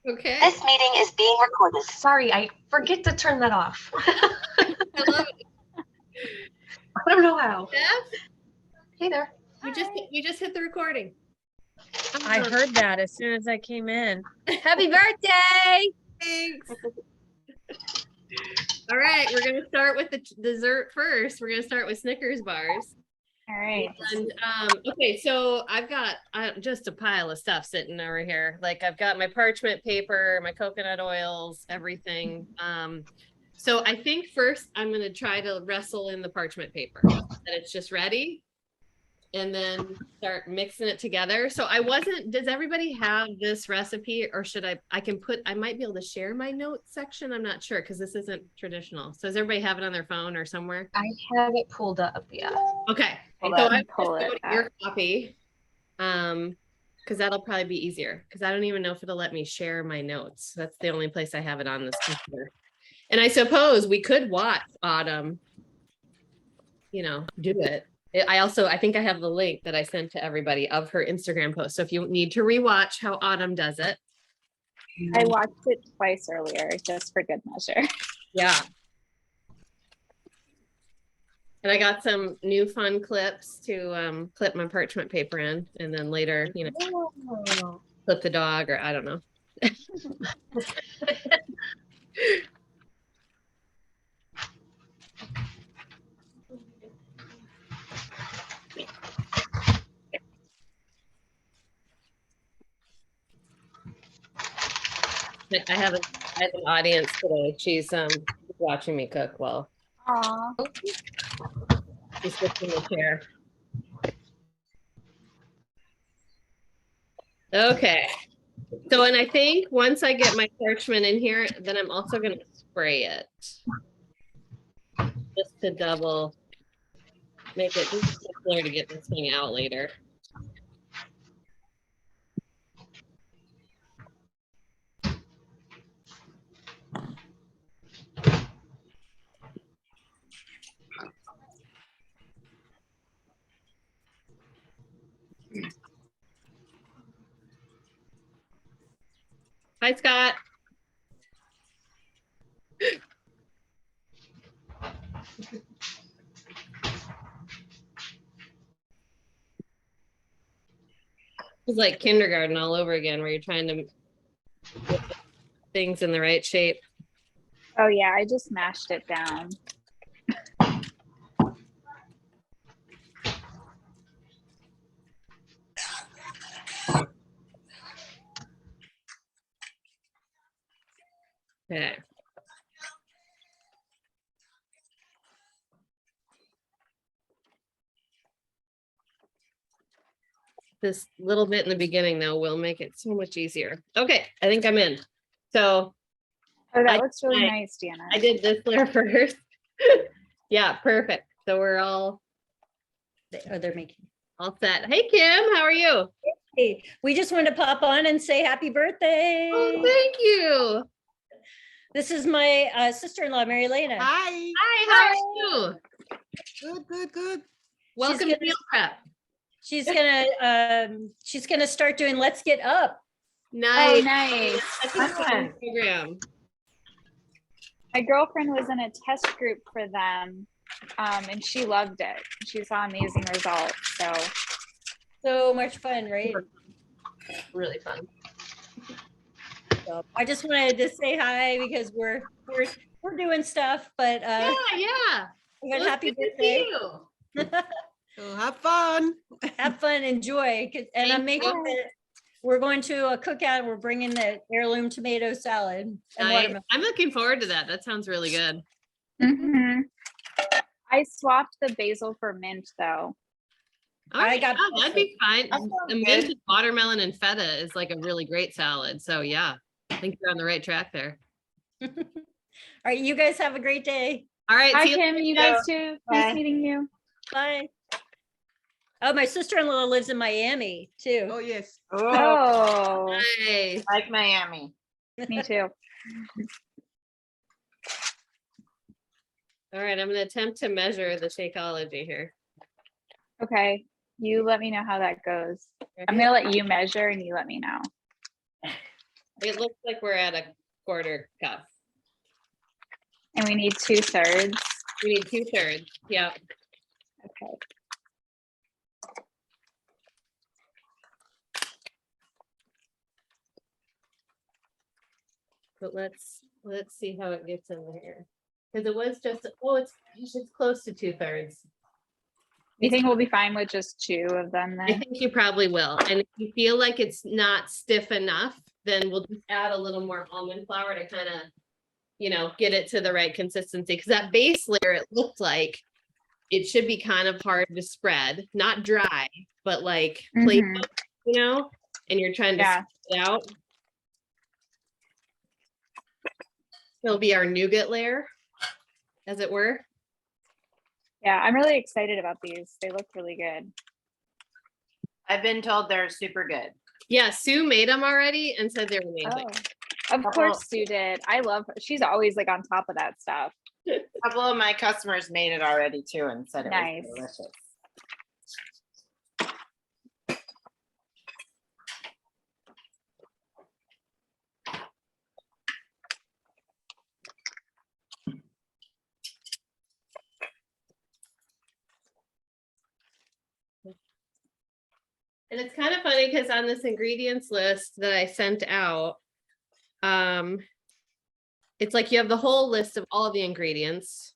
Okay. This meeting is being recorded. Sorry, I forget to turn that off. I love it. I don't know how. Steph, Hey there. we just hit the recording. I heard that as soon as I came in. Happy birthday! Thanks. All right, we're gonna start with the dessert first. We're gonna start with Snickers bars. All right. And okay, so I've got just a pile of stuff sitting over here. Like I've got my parchment paper, my coconut oils, everything. So I think first I'm gonna try to wrestle in the parchment paper, that it's just ready, and then start mixing it together. So does everybody have this recipe, or should I might be able to share my notes section. I'm not sure because this isn't traditional. So does everybody have it on their phone or somewhere? I have it pulled up, yeah. Okay. Hold So up, I pull just go it to your copy. Because that'll probably be easier because I don't even know if it'll let me share my notes. That's the only place I have it on this computer. And I suppose we could watch Autumn, do it. I think I have the link that I sent to everybody of her Instagram post. So if you need to rewatch how Autumn does it. I watched it twice earlier just for good measure. Yeah. And I got some new fun clips to clip my parchment paper in, and then later, clip the dog, or I don't know. I have an audience today. She's watching me cook while she's sitting in the chair. Okay. So, and I think once I get my parchment in here, then I'm also going to spray it. Just to double, make it just simpler to get this thing out later. Hi, Scott. It's like kindergarten all over again, where you're trying to get things in the right shape. Oh yeah, I just mashed it down. Okay. This little bit in the beginning, though, will make it so much easier. Okay, I think I'm in. So, oh, that looks really nice, Deanna. I did this layer first. Yeah, perfect. So we're all. They're making all set. Hey, Kim, how are you? Hey, we just wanted to pop on and say happy birthday. Oh, thank you. This is my sister-in-law, Mary Lena. Hi. Hi, how are you? Good. Welcome to Meal Prep. She's gonna start doing Let's Get Up. Nice. Oh, nice. That's a fun program. My girlfriend was in a test group for them, and she loved it. She saw amazing results. So much fun, right? Really fun. So I just wanted to say hi because we're doing stuff, but yeah. Well, happy birthday. So have fun. Have fun, enjoy. And I'm making we're going to a cookout. We're bringing the heirloom tomato salad. I'm looking forward to that. That sounds really good. Mm-hmm. I swapped the basil for mint, though. All right, that'd be fine. The mint with watermelon and feta is like a really great salad. So yeah, I think you're on the right track there. All right, you guys have a great day. All right, hi Kim, you guys too. Nice meeting you. Bye. Oh, my sister-in-law lives in Miami too. Oh yes. Oh, nice. Like Miami. Me too. All right, I'm going to attempt to measure the Shakeology here. Okay, you let me know how that goes. I'm going to let you measure and you let me know. It looks like we're at a quarter cup. And we need 2/3. We need 2/3. Yeah. Okay. But let's see how it gets in there. Because it was just, oh, it's close to 2/3. You think we'll be fine with just 2 of them I then? think you probably will. And if you feel like it's not stiff enough, then we'll just add a little more almond flour to kind of, you know, get it to the right consistency. Because that base layer, it looked like it should be kind of hard to spread, not dry, but like plate, Mhm. you know, and you're trying to Yeah. spread it out. It'll be our nougat layer, as it were. Yeah, I'm really excited about these. They look really good. I've been told they're super good. Yeah, Sue made them already and said they were amazing. Oh, of course Sue did. I love her. She's always like on top of that stuff. A couple of my customers made it already too and said it Nice. was delicious. And it's kind of funny because on this ingredients list that I sent out, it's like you have the whole list of all the ingredients,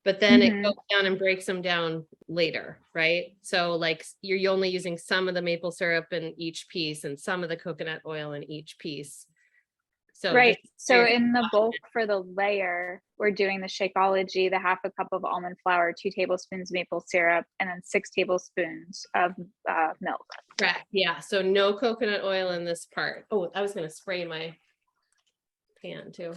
but then it goes down and breaks them down later, right? So like you're only using some of the maple syrup in each piece and some of the coconut oil in each piece. So Right. just So your- in the bulk for the layer, we're doing the Shakeology, the 1/2 cup of almond flour, 2 tablespoons maple syrup, and then 6 tablespoons of milk. Correct, yeah, so no coconut oil in this part. Oh, I was gonna spray my pan too.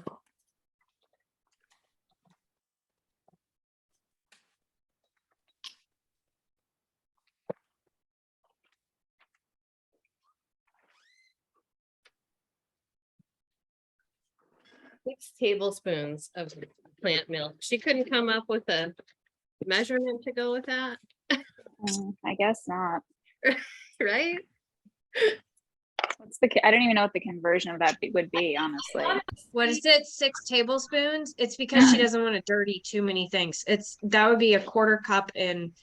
Six tablespoons of plant milk. She couldn't come up with a measurement to go with that, I guess not. right? What's the? I don't even know what the conversion of that would be, honestly. What is it? 6 tablespoons? It's because she doesn't want to dirty too many things. That would be a 1/4 cup And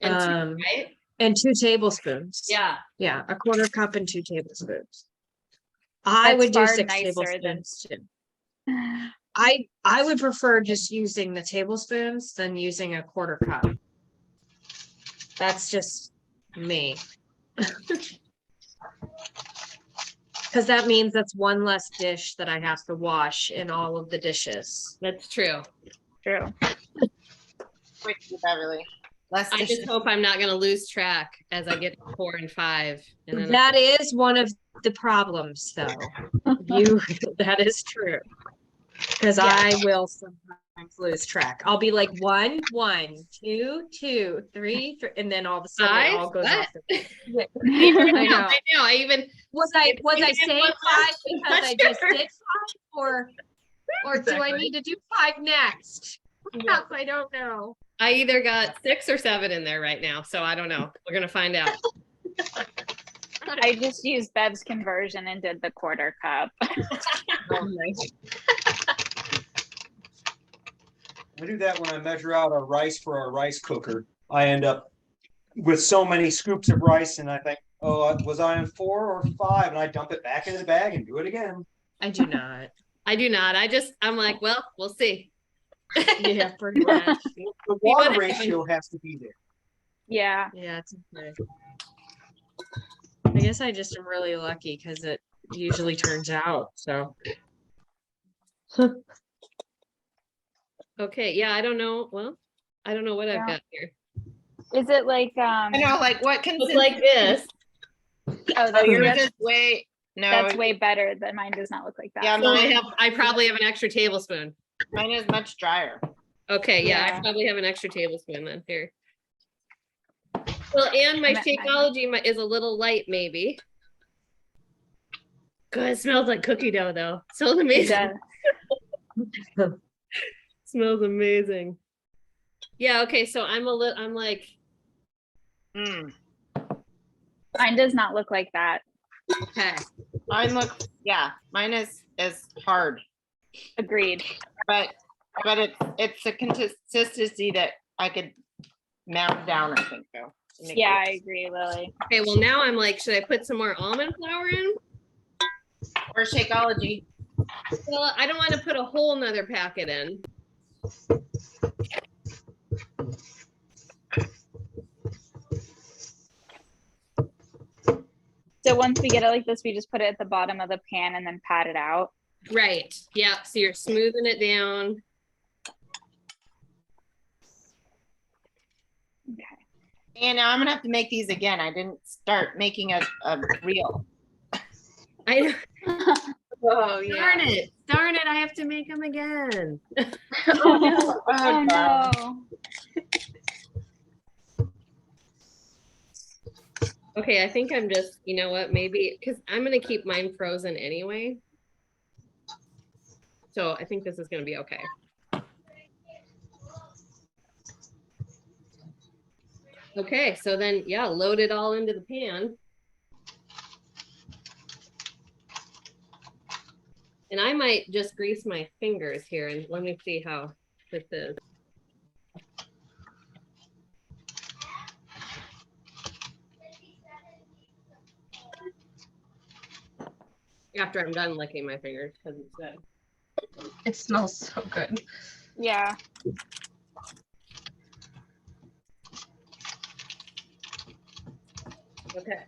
two, right? and 2 tablespoons. Yeah. Yeah, a 1/4 cup and 2 tablespoons. I That's would do far 6 nicer than- tablespoons too. I would prefer just using the tablespoons than using a 1/4 cup. That's just me. Because that means that's one less dish that I have to wash in all of the dishes. That's true. True. Quick, Beverly. Less I dishes. just hope I'm not gonna lose track as I get to 4 and 5. And then That is one of the problems, though. That is true. Because I will sometimes lose track. I'll be like 1, 1, 2, 2, 3, 3, and then all of a sudden it all goes off. I I know. I even Was I saying 5 because I just Sure. did 5, or do I need to do 5 next? Yes, I don't know. I either got 6 or 7 in there right now, so I don't know. We're gonna find out. I just used Bev's conversion and did the 1/4 cup. I do that when I measure out our rice for our rice cooker. I end up with so many scoops of rice and I think, oh, was I on 4 or 5? And I dump it back into the bag and do it again. I do not. I do not. I'm like, well, we'll see. Yeah, pretty much. The water ratio has to be there. Yeah. Yeah, it's okay. I guess I just am really lucky because it usually turns out. So Okay, yeah, I don't know. Well, I don't know what I've Yeah. got here. Is it like I know, like what It's consistency? like this. oh Oh, yours that's, is way, no, that's way better than mine does not look like that. Yeah, So I probably have an extra tablespoon. mine is much drier. Okay, yeah, I Yeah. probably have an extra tablespoon then here. Well, and my I'm at mine. Shakeology is a little light, maybe. God, it smells like cookie dough though. Smells It amazing. does. Smells amazing. Yeah, okay, so I'm like, Mm. Mine does not look like that. okay. Mine is hard, Agreed. but it's a consistency that I could mount down, I think, though. to make Yeah, it- I agree, Lily. Okay, well now I'm like, should I put some more almond flour in? Or Shakeology. Well, I don't want to put a whole nother packet in. So once we get it like this, we just put it at the bottom of the pan and then pat it out. Right, yeah, so you're smoothing it down. And now I'm gonna have to make these again. I didn't start making a reel. I Oh, darn it, I have to make them again. Oh, no. Okay, I think I'm just, you know what, maybe, because I'm gonna keep mine frozen anyway. So I think this is gonna be okay. Okay, so then, yeah, load it all into the pan. And I might just grease my fingers here and let me see how this is. After I'm done licking my fingers, because it's good. It smells so good. Yeah. Okay.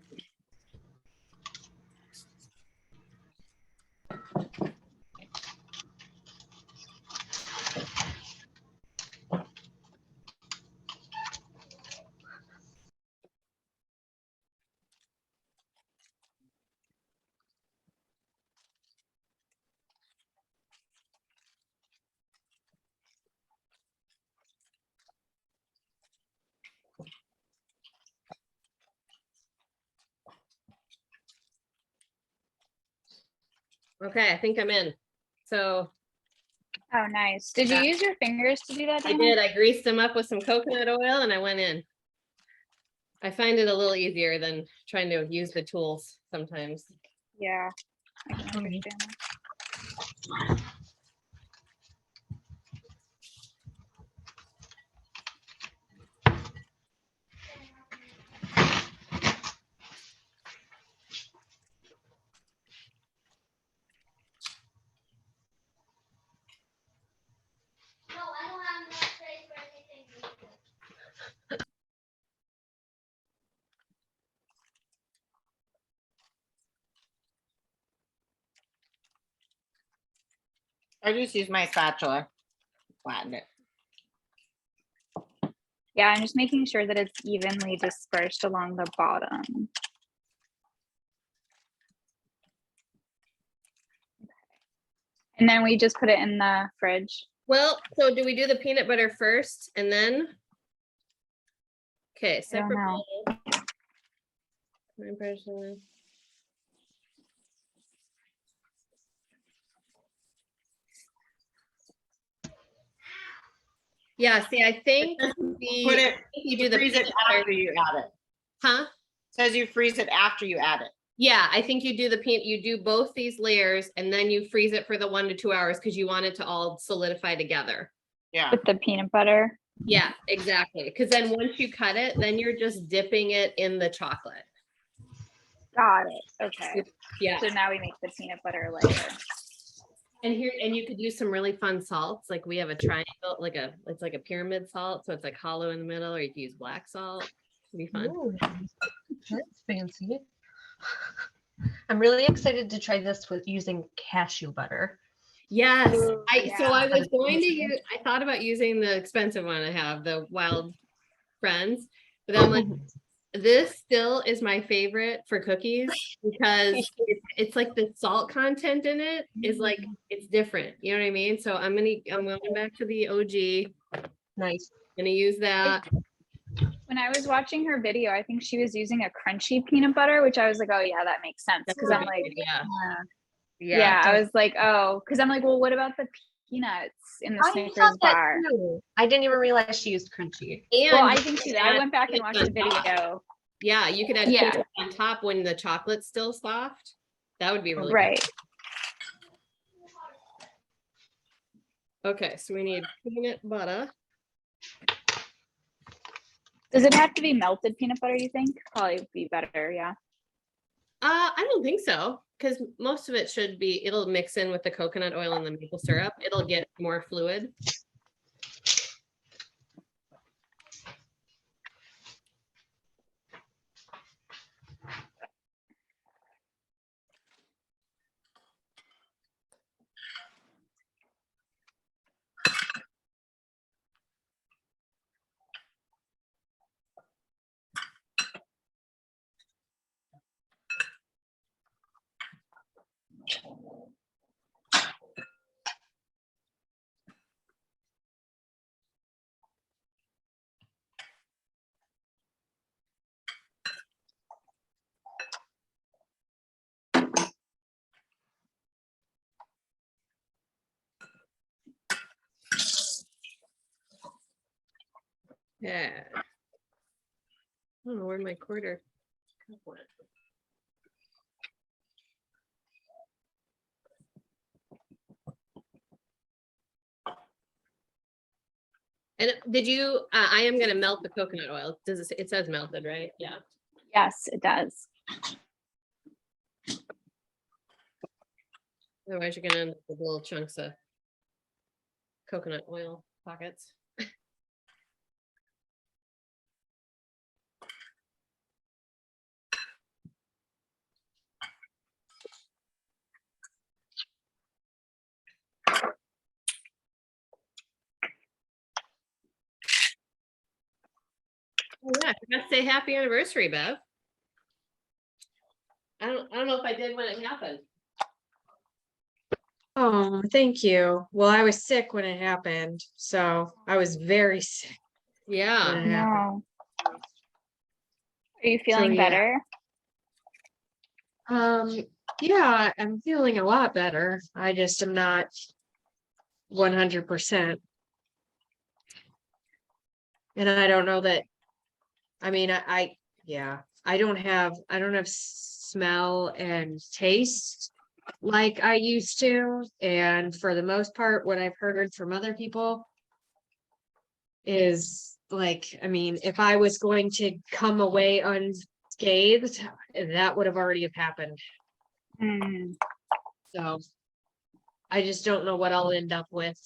Okay, I think I'm in. So Oh, nice. Did you Yeah. use your fingers to do that? I Dana? did, I greased them up with some coconut oil and I went in. I find it a little easier than trying to use the tools sometimes. Yeah. I can understand that. I just use my spatula. Flatten it. Yeah, I'm just making sure that it's evenly dispersed along the bottom. And then we just put it in the fridge. Well, so do we do the peanut butter first and then? Okay, I don't separate know. bowl. My personal- Yeah, see, I think Put it, you do the freeze it peanut butter, after you add it. huh? Says you freeze it after you add it. Yeah, I think you do the peanut, you do both these layers and then you freeze it for the 1 to 2 hours because you want it to all solidify together. Yeah. With the peanut butter. Yeah, exactly. Because then once you cut it, then you're just dipping it in the chocolate. Got it. Okay. Yeah. So now we make the peanut butter layer. And here, and you could use some really fun salts. Like we have a triangle, it's like a pyramid salt. So it's like hollow in the middle, or you could use black salt. It'd be fun. Ooh, that's fancy. I'm really excited to try this with using cashew butter. Yes. Ooh, So I yeah. was going to use, I thought about using the expensive one I have, the Wild Friends, but I'm like, this still is my favorite for cookies because it's like the salt content in it is like, it's different. You know what I mean? So I'm going back to the OG. Nice. Gonna use that. When I was watching her video, I think she was using a crunchy peanut butter, which I was like, oh yeah, that makes sense. That's Because a I'm good like, idea. yeah, I was like, oh, because I'm like, well, what about the peanuts in the I Snickers thought that bar? too. I didn't even realize she used crunchy. And Well, I you think she could did. I add went back and watched the peanuts on top. video. Yeah, you could add Yeah. peanuts on top when the chocolate's still soft. That would be really good. Right. Okay, so we need peanut butter. Does it have to be melted peanut butter, you think? Probably be better, yeah. I don't think so, because most of it should be, it'll mix in with the coconut oil and the maple syrup. It'll get more fluid. Yeah. I don't know where my quarter cup went. And did you, I am gonna melt the coconut oil. Does it, it says melted, right? Yeah. Yes, it does. Otherwise you're gonna end up with little chunks of coconut oil pockets. Oh yeah, I forgot to say happy anniversary, Bev. I don't know if I did when it happened. Oh, thank you. Well, I was sick when it happened, so I was very sick when Yeah. it happened. No. Are you feeling yeah. better? Yeah, I'm feeling a lot better. I just am not 100%. And I don't know that, I mean, yeah, I don't have smell and taste like I used to. And for the most part, what I've heard from other people is like, I mean, if I was going to come away unscathed, that would have already have happened. Mm. So I just don't know what I'll end up with.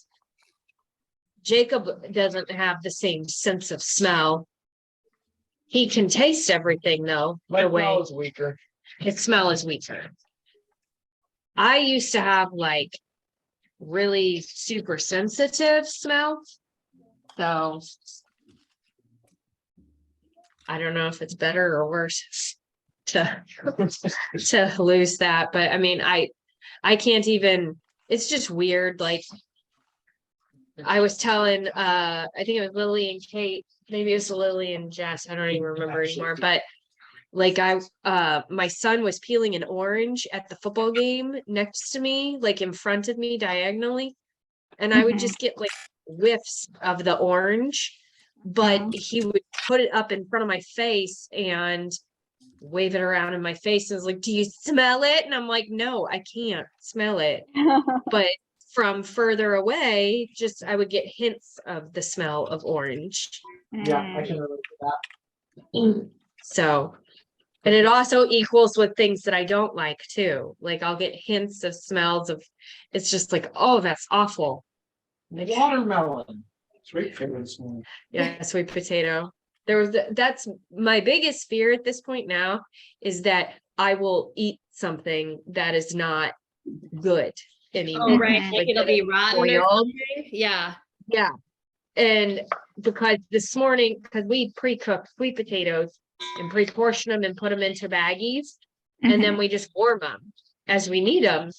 Jacob doesn't have the same sense of smell. He can taste everything though. My the way smell is weaker. his smell is weaker. I used to have like really super sensitive smell. So I don't know if it's better or worse to lose that. But I mean, I can't even, it's just weird. Like I was telling I think it was Lily and Kate, maybe it was Lily and Jess, I don't even remember anymore, but like my son was peeling an orange at the football game next to me, like in front of me diagonally, and I would just get like whiffs of the orange, but he would put it up in front of my face and wave it around in my face and was like, do you smell it? And I'm like, no, I can't smell it. But from further away, just I would get hints of the smell of orange. Yeah, I can relate to that. So, and it also equals with things that I don't like too. Like I'll get hints of smells of, it's just like, oh, that's awful. Watermelon. Sweet potato. Yeah, sweet potato. That's my biggest fear at this point now, is that I will eat something that is not good anymore. Oh, right. Like it'll be rotten or oiled. something. Yeah. Yeah. And because this morning, because we pre-cook sweet potatoes and pre-portion them and put them into baggies, and then we just warm them as we need them.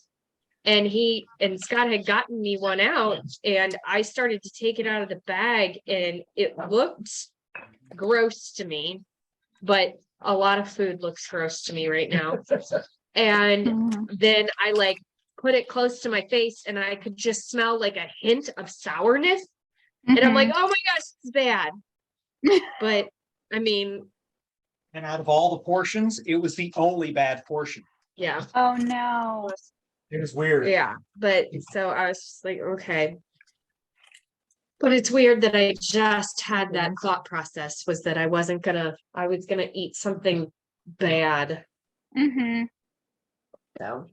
And Scott had gotten me one out, and I started to take it out of the bag, and it looked gross to me, but a lot of food looks gross to me right now. And then I like put it close to my face, and I could just smell like a hint of sourness. And I'm like, oh my gosh, it's bad. But I mean, And out of all the portions, it was the only bad portion. Yeah. Oh, no. It was weird. Yeah. But so I was just like, okay. But it's weird that I just had that thought process was that I was gonna eat something bad. Mm-hmm. So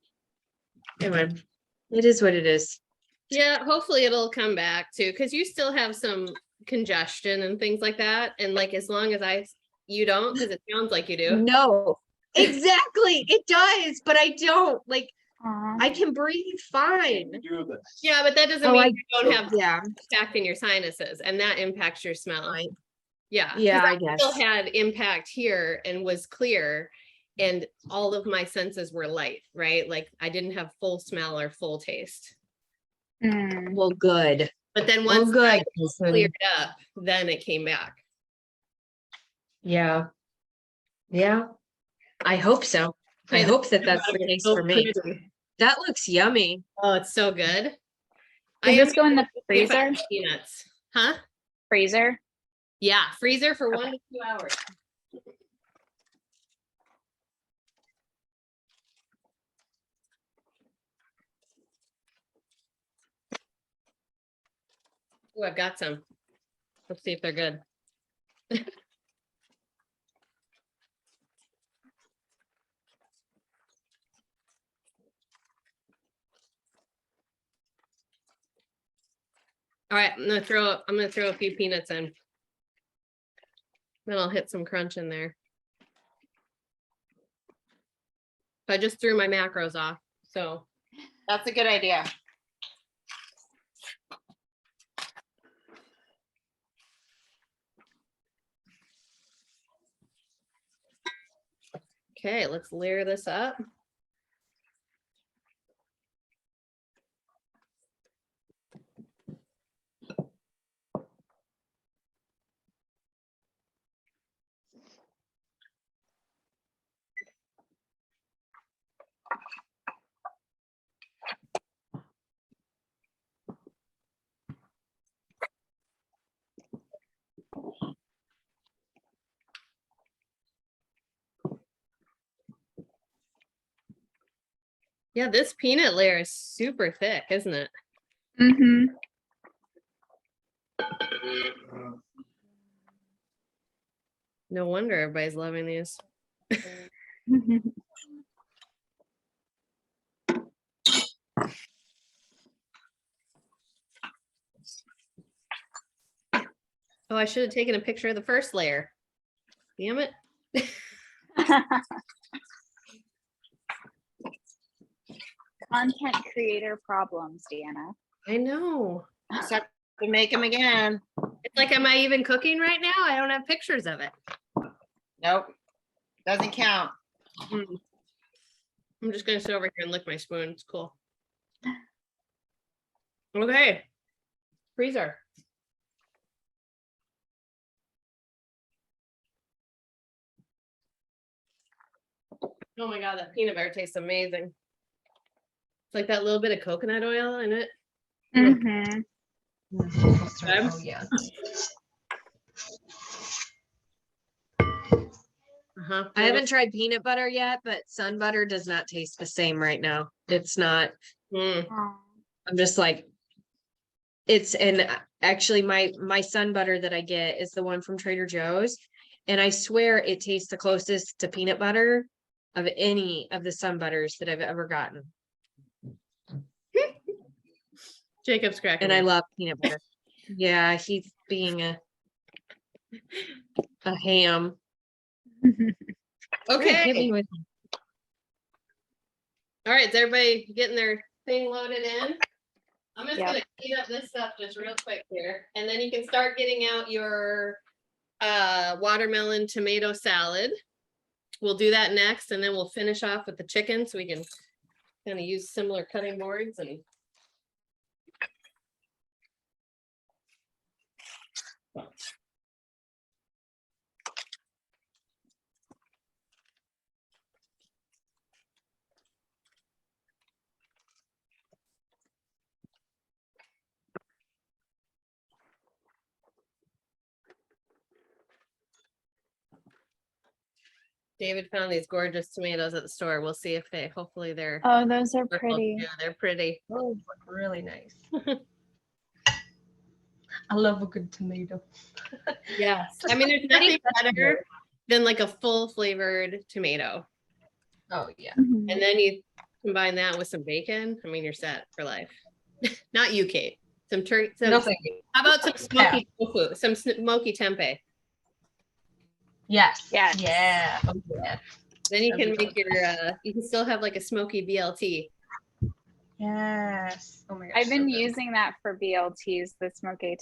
anyway, it is what it is. Yeah, hopefully it'll come back too, because you still have some congestion and things like that. And like as long as you don't, because it sounds like you do. No, exactly. It does, but I don't like Aw. I can breathe fine. Do this. Yeah, but that doesn't Oh, mean I- you don't have Yeah. impact in your sinuses, and that impacts your smell. Right. Yeah. 'cause Yeah, I still guess. had impact here and was clear, and all of my senses were light, right? Like I didn't have full smell or full taste. Mm. Well, good. But then Well, once good. I cleared up, then it came back. Yeah. Yeah. I hope so. I Okay, hope that that's the case so for me. pretty. That looks yummy. Oh, it's so good. Does this go in the gonna see if I freezer? have Peanuts. Huh? Freezer? Yeah, freezer for 1 to 2 hours. Oh, I've got some. Let's see if they're good. All right, I'm gonna throw a few peanuts in. Then I'll hit some crunch in there. I just threw my macros off, so. That's a good idea. Okay, let's layer this up. Yeah, this peanut layer is super thick, isn't it? Mm-hmm. No wonder everybody's loving these. Oh, I should have taken a picture of the first layer. Damn it. Content creator problems, Deanna. I know. Just have to make them again. It's like, am I even cooking right now? I don't have pictures of it. Nope. Doesn't count. Mm. I'm just gonna sit over here and lick my spoon. It's cool. Okay. Freezer. Oh my God, that peanut butter tastes amazing. It's like that little bit of coconut oil in it. Mm-hmm. Oh, yeah. Uh-huh. I haven't tried peanut butter yet, but sun butter does not taste the same right now. It's not. Mm. I'm just like, and actually my sun butter that I get is the one from Trader Joe's. And I swear it tastes the closest to peanut butter of any of the sun butters that I've ever gotten. Jacob's cracking. And I up. love peanut butter. Yeah, he's being a ham. Okay. Hit me with- All right, is everybody getting their thing loaded in? I'm just Yep. gonna clean up this stuff just real quick here, and then you can start getting out your watermelon tomato salad. We'll do that next, and then we'll finish off with the chicken so we can kind of use similar cutting boards and. David found these gorgeous tomatoes at the store. We'll see if hopefully they're Oh, those are purple. pretty. Yeah, they're pretty. Those look really nice. I love a good tomato. Yes. I mean, there's nothing better than like a full flavored tomato. Oh yeah. Mhm. And then you combine that with some bacon. I mean, you're set for life. Not you, Kate. Some turkey. No, thank you. How about some smoky tofu? Some smoky tempeh. Yes. Yes. Yeah. Oh yeah. Then you That'd can be make your. You can still have like a smoky BLT. Yes. Oh my gosh. I've been so good. using that for BLTs, the smoky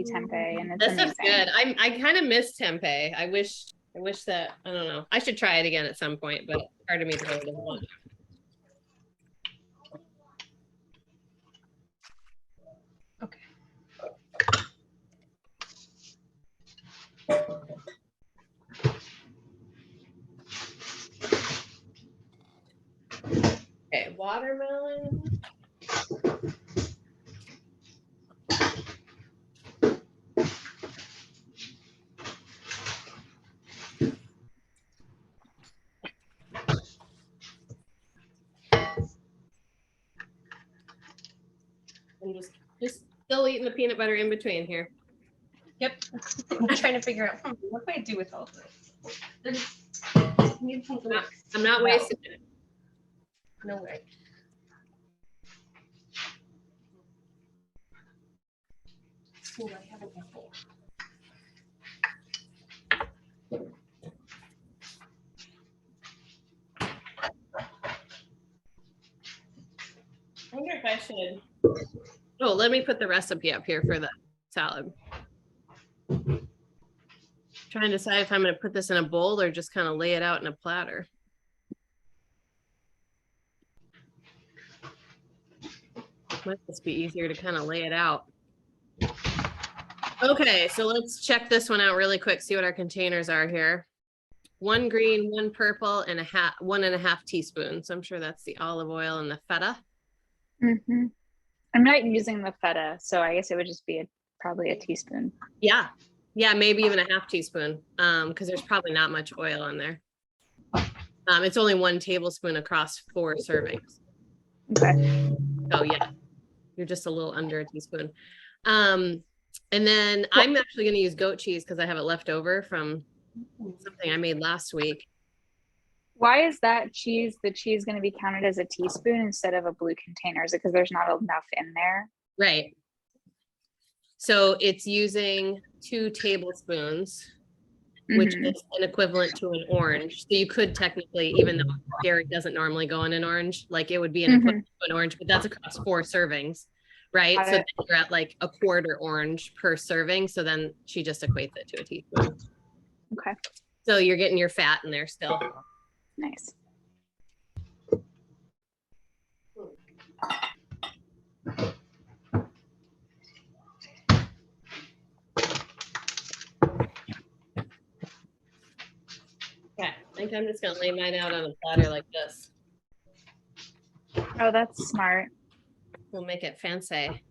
tempeh, and it's This amazing. is good. I kind of miss tempeh. I wish that I don't know. I should try it again at some point, but part of me really doesn't want to. Okay. Okay, watermelon. I'm just still eating the peanut butter in between here. Yep. I'm trying to figure out what do I do with all this. Need something like I'm not well, wasting it. No way. Oh, I have an apple. I wonder if I should. Oh, let me put the recipe up here for the salad. Trying to decide if I'm going to put this in a bowl or just kind of lay it out in a platter. Might just be easier to kind of lay it out. Okay, so let's check this one out really quick, see what our containers are here. 1 green, 1 purple, and 1.5 teaspoons. I'm sure that's the olive oil and the feta. Mhm. I'm not using the feta, so I guess it would just be probably a teaspoon. Yeah, maybe even a half teaspoon, because there's probably not much oil in there. It's only 1 tablespoon across 4 servings. Okay. Oh yeah, you're just a little under a teaspoon. And then I'm actually going to use goat cheese because I have it left over from something I made last week. Why is that cheese, the cheese, going to be counted as a teaspoon instead of a blue container? Is it because there's not enough in there? Right. So it's using 2 tablespoons, which Mhm. is an equivalent to an orange. So you could technically, even though dairy doesn't normally go in an orange, like it would be an equivalent to an orange, but that's across 4 servings, right? Got So it. then you're at like a quarter orange per serving. So then she just equates it to a teaspoon. Okay. So you're getting your fat in there still. Nice. Okay, I think I'm just gonna lay mine out on a platter like this. Oh, that's smart. We'll make it fancy.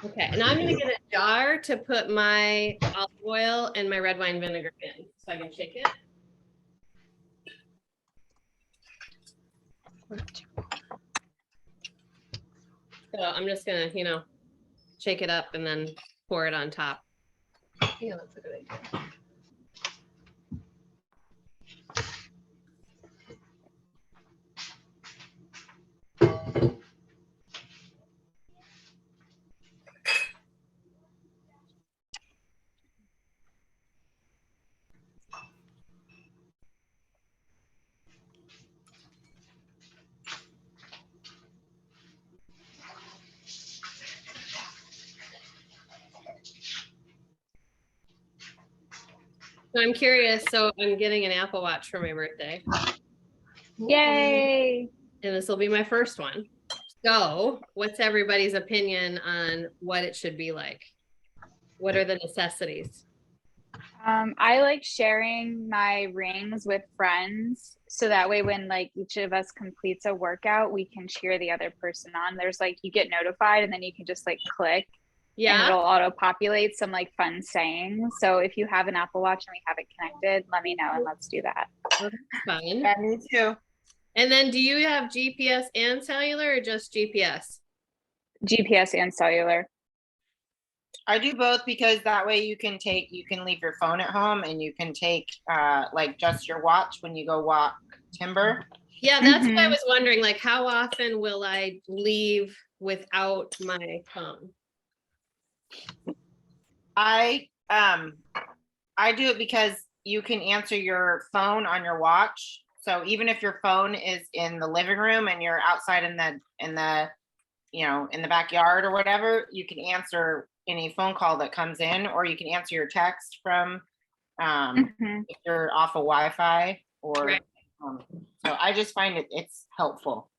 Okay, and I'm gonna get a jar to put my olive oil and my red wine vinegar in, so I can shake it. So I'm just gonna, shake it up and then pour it on top. Yeah, that's a good idea. So I'm curious, so I'm getting an Apple Watch for my birthday, Yay. and this will be my first one. So what's everybody's opinion on what it should be like? What are the necessities? I like sharing my rings with friends. So that way, when like each of us completes a workout, we can cheer the other person on. There's like, you get notified and then you can just like click Yeah. it'll auto-populate some like fun sayings. So if you have an Apple Watch and we have it connected, let me know and let's do that. Well, that's fun. Yeah, me too. And then do you have GPS and cellular or just GPS? GPS and cellular. I do both because that way you can leave your phone at home and you can take like just your watch when you go walk timber. Yeah, that's what I Mhm. was wondering, like how often will I leave without my phone? I do it because you can answer your phone on your watch. So even if your phone is in the living room and you're outside in the in the backyard or whatever, you can answer any phone call that comes in, or you can answer your text from Mhm. if you're off of Wi-Fi or Right. so I just find it's helpful.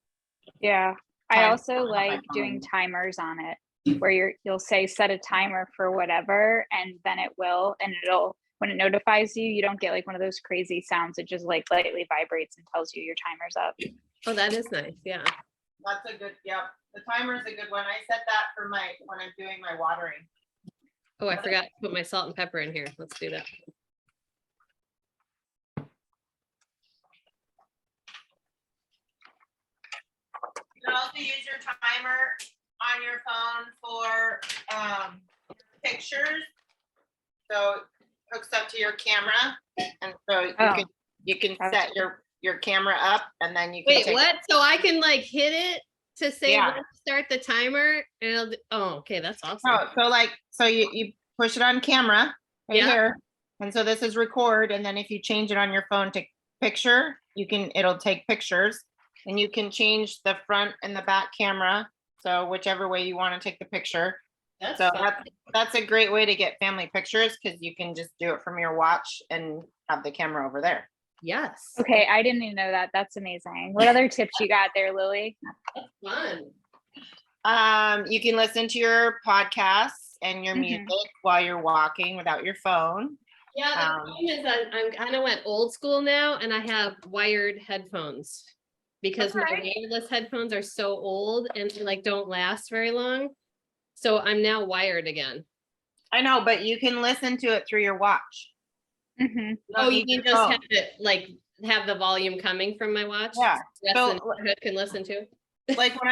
Yeah. I Time also on my like doing phone. timers on it where you'll say set a timer for whatever and then it will, and it'll, when it notifies you, you don't get like one of those crazy sounds. It just like lightly vibrates and tells you your timer's up. Oh, that is nice. Yeah. That's a good, yep. The timer is a good one. I set that for when I'm doing my watering. Oh, I forgot to put my salt and pepper in here. Let's do that. You can also use your timer on your phone for pictures. So it hooks up to your camera, and so you can set your camera up, and then you can Wait, take what? So I can like hit it to say Yeah. when to start the timer and it'll oh, okay, that's awesome. Oh, so you push it on camera right Yeah. here, and so this is record, and then if you change it on your phone to picture, it'll take pictures, and you can change the front and the back camera. So whichever way you want to take the picture. That's So fun. that's a great way to get family pictures because you can just do it from your watch and have the camera over there. Yes. Okay, I didn't even know that. That's amazing. What other tips you got there, Lily? Fun. You can listen to your podcasts and your Mhm. music while you're walking without your phone. Yeah, the problem is I'm kind of went old school now and I have wired headphones because my Okay. wireless headphones are so old and they like don't last very long. So I'm now wired again. I know, but you can listen to it through your watch. Mhm. Oh, you need can your just phone. have it like have the volume coming from my watch? Yeah. Yes, So- the neighborhood can listen to. Like when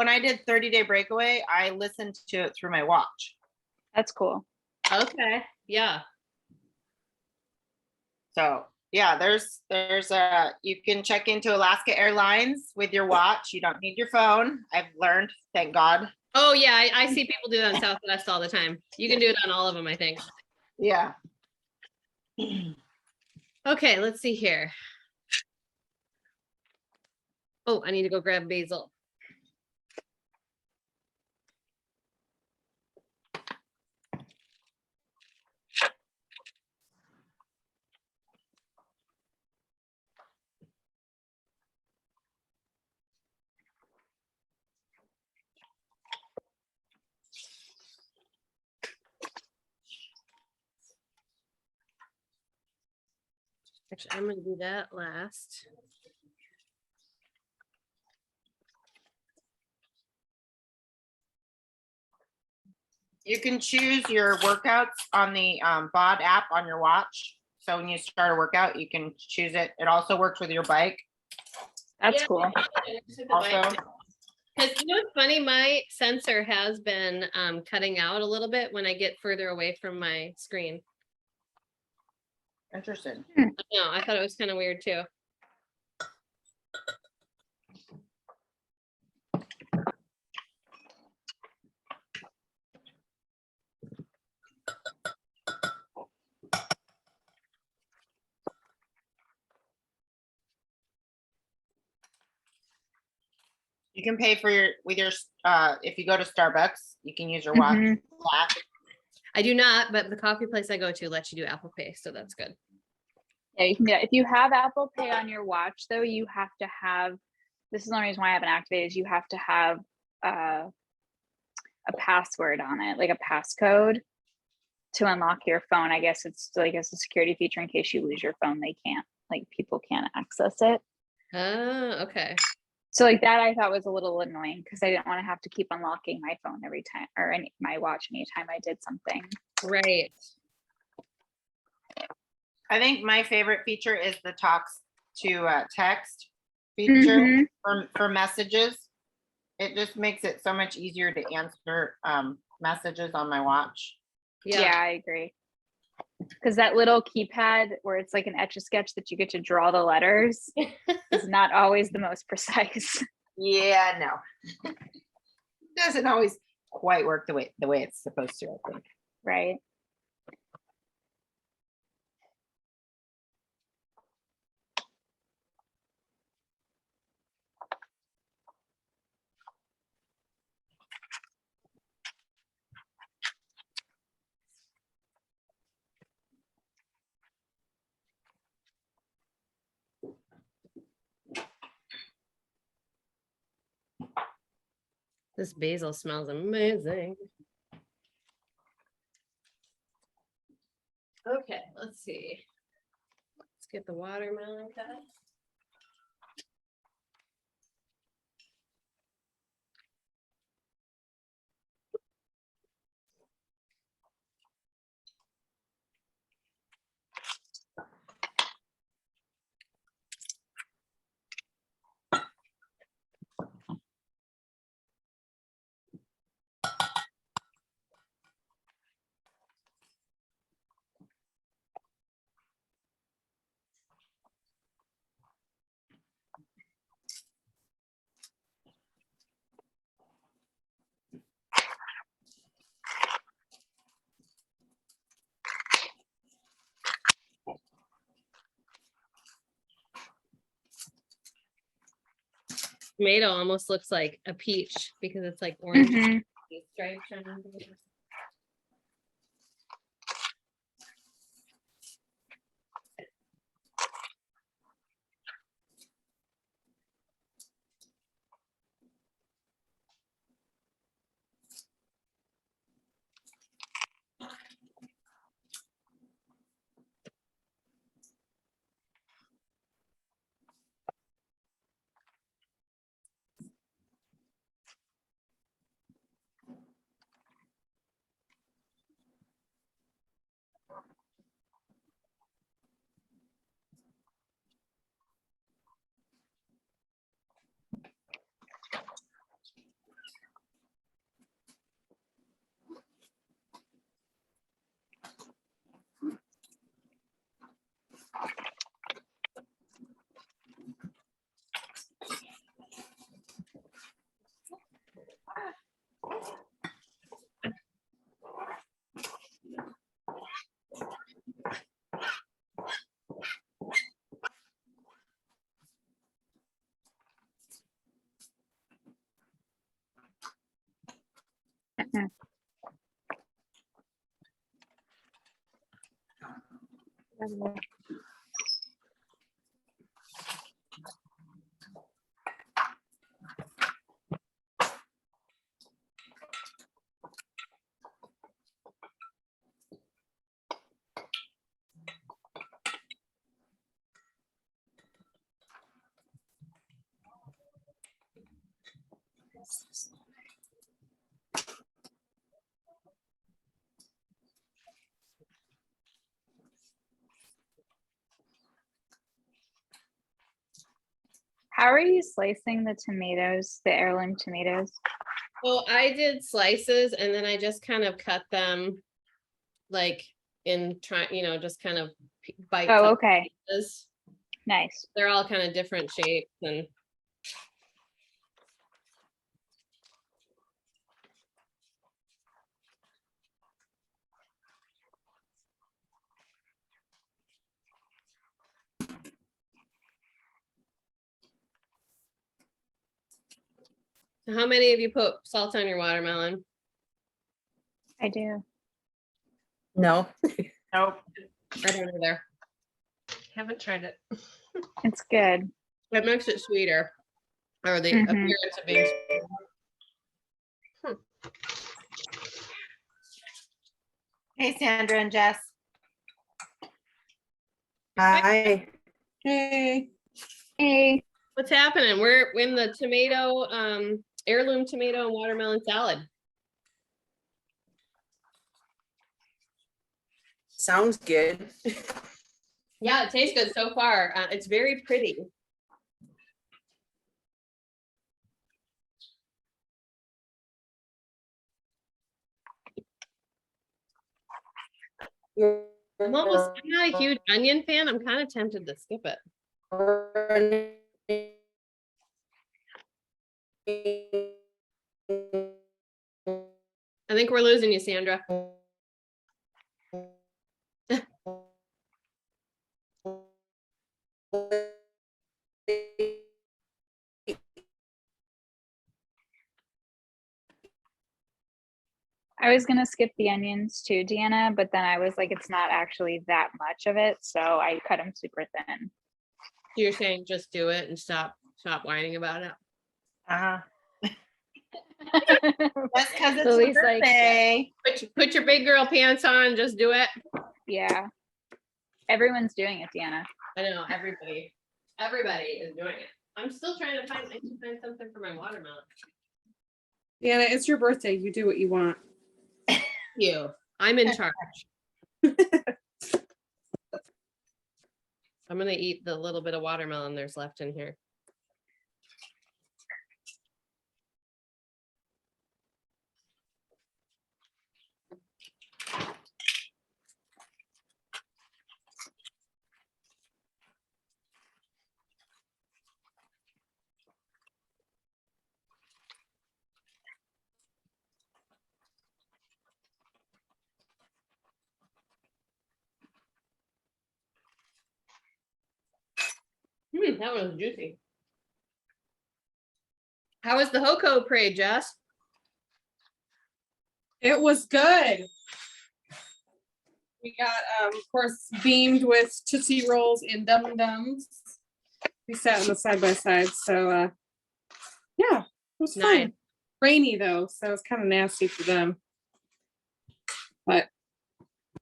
I did 30-day breakaway, I listened to it through my watch. That's cool. Okay, yeah. So yeah, there's you can check into Alaska Airlines with your watch. You don't need your phone. I've learned, thank God. Oh yeah, I see people do that on Southwest all the time. You can do it on all of them, I think. Yeah. Okay, let's see here. Oh, I need to go grab basil. Actually, I'm gonna do that last. You can choose your workouts on the BOD app on your watch. So when you start a workout, you can choose it. It also works with your bike. That's Yeah, cool. Also, Because you know what's funny, my sensor has been cutting out a little bit when I get further away from my screen. interesting. I know, I thought it was kind of weird too. You can pay for if you go to Starbucks, you can use your watch. Mhm. I do not, but the coffee place I go to lets you do Apple Pay, so that's good. Yeah, you can do that. If you have Apple Pay on your watch, though, you have to have, this is the only reason why I haven't activated, is you have to have a password on it, like a passcode to unlock your phone. I guess it's like as a security feature in case you lose your phone, people can't access it. Oh, okay. So like that I thought was a little annoying because I didn't want to have to keep unlocking my phone every time or my watch anytime I did something. Right. I think my favorite feature is the talks to text feature Mhm. for messages. It just makes it so much easier to answer messages on my watch. Yeah, I agree. Because that little keypad where it's like an Etch-a-Sketch that you get to draw the letters is not always the most precise. Yeah, no. Doesn't always quite work the way it's supposed to, I think. Right. This basil smells amazing. Okay, let's see. Let's get the watermelon cut. Tomato almost looks like a peach because it's like orange Mhm. stripes around it. Mhm. How are you slicing the tomatoes, the heirloom tomatoes? Well, I did slices and then I just kind of cut them like in just kind of bite. Oh, okay. Nice. They're all kind of different shapes and how many of you put salt on your watermelon? I do. No. Nope. I don't either. Haven't tried it. It's good. It makes it sweeter, or the Mhm. appearance of being sweeter. Hey, Sandra and Jess. Hi. Hey. Hey. What's happening? We're in the tomato, heirloom tomato and watermelon salad. Sounds good. Yeah, it tastes good so far. It's very pretty. I'm not a huge onion fan. I'm kind of tempted to skip it. I think we're losing you, Sandra. I was gonna skip the onions too, Deanna, but then I was like, it's not actually that much of it, so I cut them super thin. You're saying just do it and stop whining about it. Uh-huh. That's because it's Lily's her like, birthday. Put your big girl pants on, just do it. yeah. Everyone's doing it, Deanna. I know, everybody is doing it. I'm still trying to find something for my watermelon. Deanna, it's your birthday. You do what you want. You, I'm in charge. I'm gonna eat the little bit of watermelon there's left in here. That was juicy. How was the Hoko parade, Jess? It was good. We got, of course, beamed with Tootsie Rolls and Dum Dums. We sat on the side by side, so yeah, it was Nice. fun. Rainy though, so it's kind of nasty for them. But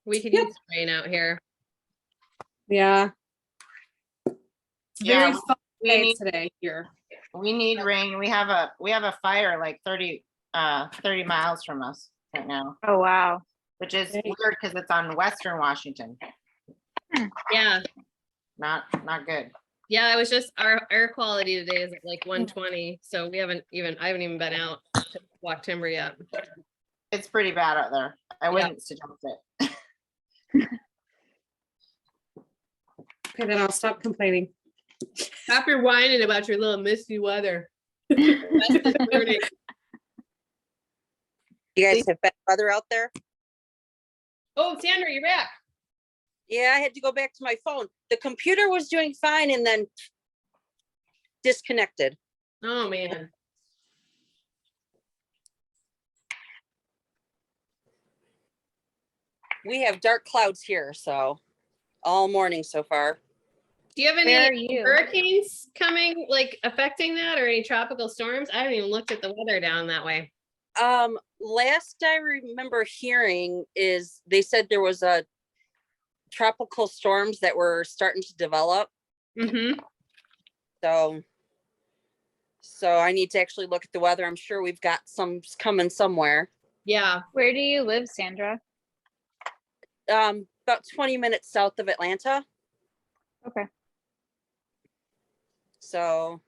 We could Yep. use rain out here. yeah, it's Yeah, very fun we day need- today here. We need rain. We have a fire like 30 miles from us right now, Oh, wow. which is Dang. weird because it's on Western Washington. Yeah. Not good. Yeah, it was just our air quality today is at like 120. So I haven't even been out to walk timber yet. It's pretty bad out there. I Yeah. wouldn't suggest it. Okay, then I'll stop complaining. Stop your whining about your little misty weather. West is burning. You guys have bad weather out there? Oh, Sandra, you're back. Yeah, I had to go back to my phone. The computer was doing fine and then disconnected. Oh man. We have dark clouds here, so all morning so far. Do you have Where are any you? hurricanes coming, like affecting that, or any tropical storms? I haven't even looked at the weather down that way. Last I remember hearing is they said there was a tropical storms that were starting to develop. Mm-hmm. So I need to actually look at the weather. I'm sure we've got some coming somewhere. Yeah. Where do you live, Sandra? About 20 minutes south of Atlanta. Okay. So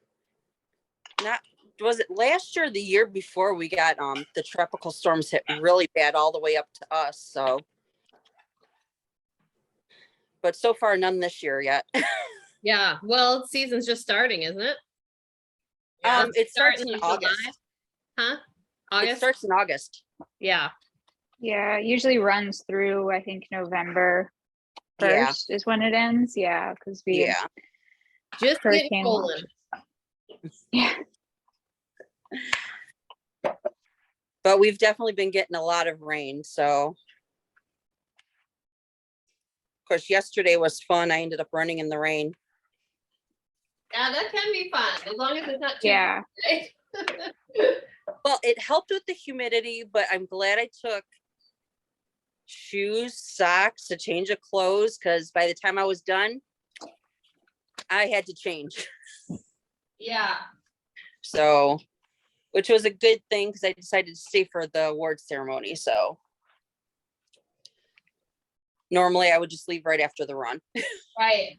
was it last year or the year before we got the tropical storms hit really bad all the way up to us, so but so far none this year yet. Yeah. Well, season's just starting, isn't it? It starts in July. August. Huh? It August? starts in August. Yeah. Yeah, it usually runs through, I think, November Yeah. 1st is when it ends. Yeah, because we had Yeah. Just getting hurricane rolling. Yeah. But we've definitely been getting a lot of rain, so of course yesterday was fun. I ended up running in the rain. Yeah, that can be fun as long as it's not too. Yeah. Well, it helped with the humidity, but I'm glad I took shoes, socks, a change of clothes, because by the time I was done, I had to change. Yeah. So, which was a good thing because I decided to stay for the award ceremony. So normally I would just leave right after the run. Right.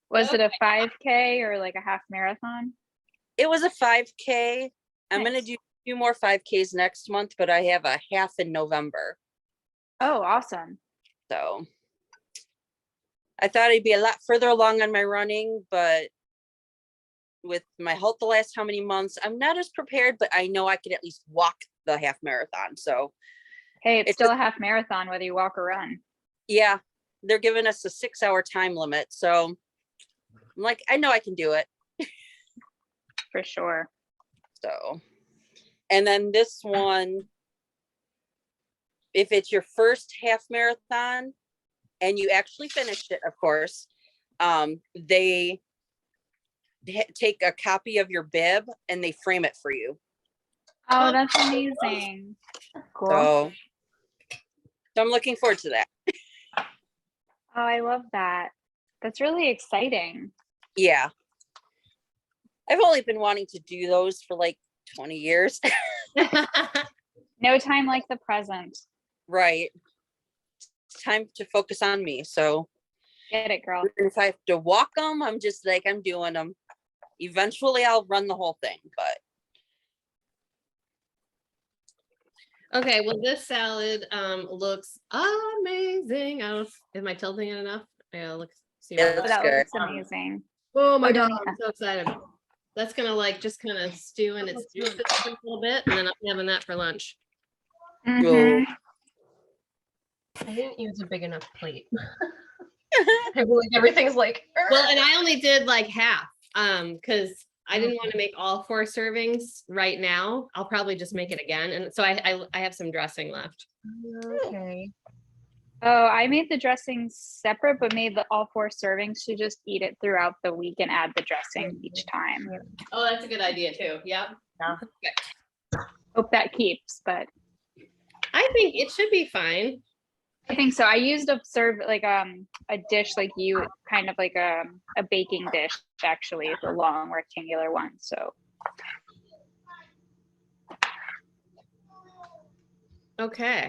Was it a 5K or like a half marathon? It was a 5K. I'm going to Nice. do 2 more 5Ks next month, but I have a half in November. Oh, awesome. So I thought I'd be a lot further along on my running, but with my health the last how many months, I'm not as prepared, but I know I could at least walk the half marathon. So Hey, it's still a half marathon, whether you walk or run. yeah, they're giving us a 6-hour time limit. So I'm like, I know I can do it. For sure. So, and then this one, if it's your first half marathon and you actually finished it, of course, they take a copy of your bib and they frame it for you. Oh, that's amazing. Cool. So I'm looking forward to that. Oh, I love that. That's really exciting. Yeah. I've only been wanting to do those for like 20 years. No time like the present. Right. It's time to focus on me. So Get it, girl. if I have to walk them, I'm just like, I'm doing them. Eventually I'll run the whole thing, but Okay, well, this salad looks amazing. I don't, am I tilting it enough? Yeah, looks. See it my- looks That good. looks amazing. Oh my Oh, god, don't- I'm so excited. That's gonna like just kind of stew in its juices for a little bit, and then I'm having that for lunch. Mhm. I didn't use a big enough plate. I feel like everything's like. Well, and I only did like half, because I didn't want to make all 4 servings right now. I'll probably just make it again, and so I have some dressing left. Okay. Oh, I made the dressings separate, but made all 4 servings to just eat it throughout the week and add the dressing each time. Oh, that's a good idea too. Yep. Hope that keeps, but I think it should be fine. I think so. I used a a dish like you, kind of like a baking dish, actually, the long rectangular one. So Okay.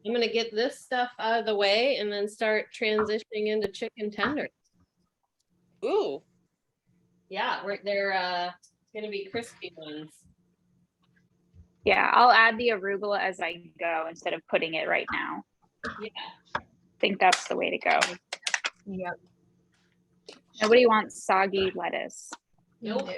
I'm gonna get this stuff out of the way and then start transitioning into chicken tenders. Ooh. Yeah, they're gonna be crispy ones. yeah, I'll add the arugula as I go instead of putting it right now. Yeah. I think that's the way to go. Yep. Nobody wants soggy lettuce. Nope.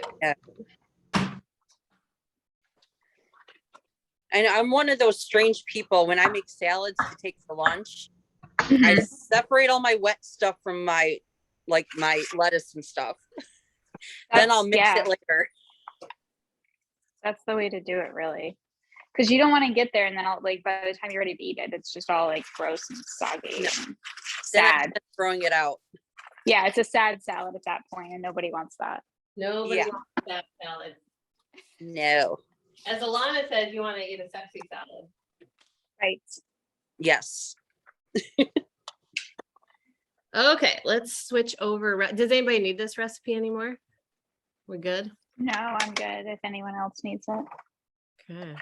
And I'm one of those strange people when I make salads to take for lunch. I Mhm. separate all my wet stuff from my lettuce and stuff. Then I'll mix yeah, it later. that's the way to do it, really. Because you don't want to get there and then by the time you're ready to eat it, it's just all like gross and soggy No. and Then I'm sad. throwing it out. Yeah, it's a sad salad at that point, and nobody wants that. Nobody Yeah. wants that salad. No. As Alana says, you want to eat a sexy salad. Right. Yes. Okay, let's switch over. Does anybody need this recipe anymore? We're good? No, I'm good if anyone else needs it. Okay.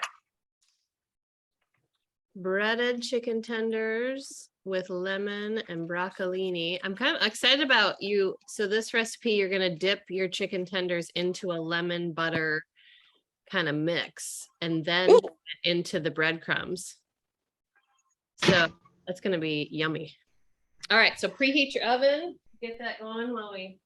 Breaded chicken tenders with lemon and broccolini. I'm kind of excited about you. So this recipe, you're gonna dip your chicken tenders into a lemon butter kind of mix and then Ooh. into the breadcrumbs. So that's gonna be yummy. All right, so preheat your oven. Get that going while we.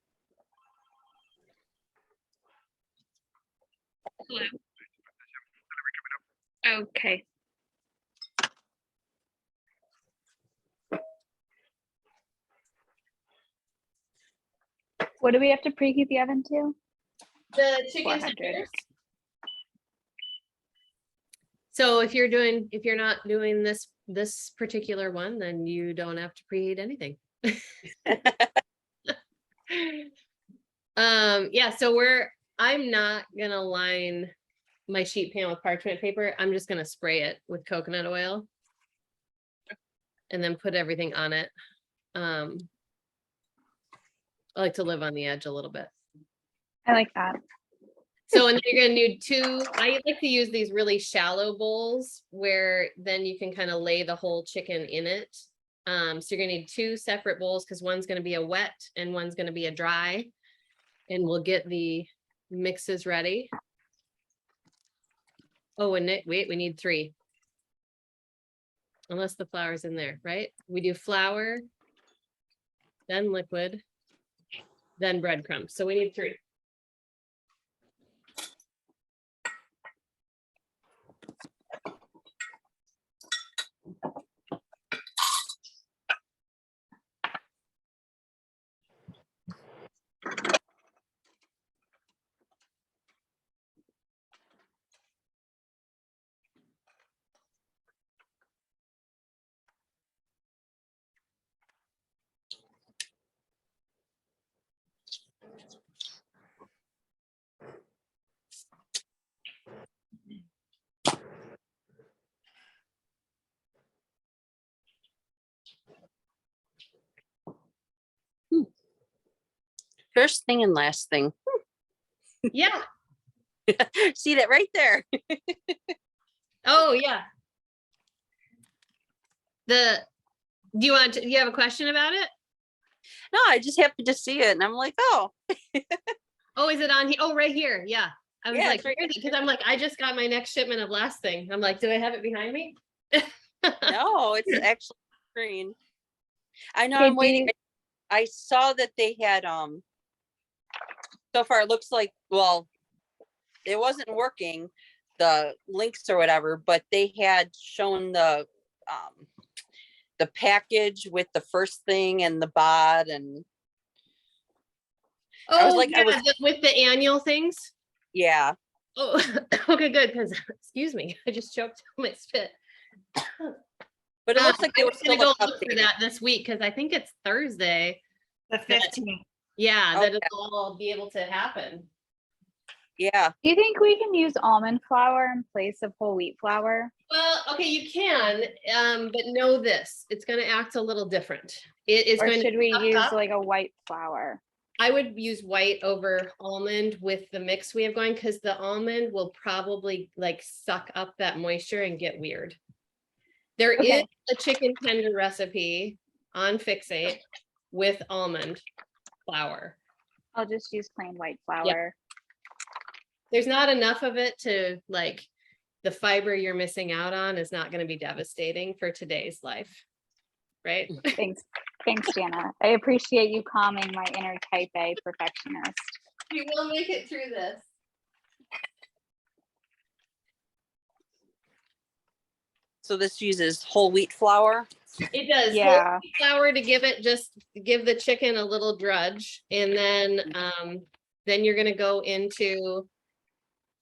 Okay. What do we have to preheat the oven to? The chicken 400. tenders. So if you're not doing this particular one, then you don't have to preheat anything. Yeah, so I'm not gonna line my sheet pan with parchment paper. I'm just gonna spray it with coconut oil. and then put everything on it. I like to live on the edge a little bit. I like that. So, and then you're gonna need I like to use these really shallow bowls where then you can kind of lay the whole chicken in it. So you're gonna need 2 separate bowls because one's gonna be a wet and one's gonna be a dry. And we'll get the mixes ready. Oh, and wait, we need 3. Unless the flour's in there, right? We do flour, then liquid, then breadcrumbs. So we need 3. First thing and last thing. Yeah. See that right there? Oh, yeah. Do you have a question about it? No, I just happened to see it and I'm like, oh. Oh, is it on here? Oh, right here. Yeah. I was Yeah, like, it's right because I'm like, I just got my next shipment of last thing. I'm like, do I have it behind me? No, it's actually green. I know Okay, I'm waiting. I saw that they had so far it looks like, well, it wasn't working, the links or whatever, but they had shown the package with the first thing and the bod, and Oh, I was like, yeah, with the annual things. yeah. Oh, okay, good. Because excuse me, I just choked on my spit. But it looks like they I were was gonna still go look for that this week because I think it's Thursday. The 15th. Yeah, that Okay. it'll all be able to happen. Yeah. Do you think we can use almond flour in place of whole wheat flour? Well, okay, you can, but know this, it's going to act a little different. It is Or going should to we suck use up. like a white flour? I would use white over almond with the mix we have going because the almond will probably like suck up that moisture and get weird. There is Okay. a chicken tender recipe on Fixate with almond flour. I'll just use plain white flour. There's not enough of it to like the fiber you're missing out on is not going to be devastating for today's life, right? Thanks. Thanks, Jana. I appreciate you calming my inner type A perfectionist. We will make it through this. So this uses whole wheat flour. It does. Yeah. Whole wheat flour to give the chicken a little drudge, and then you're gonna go into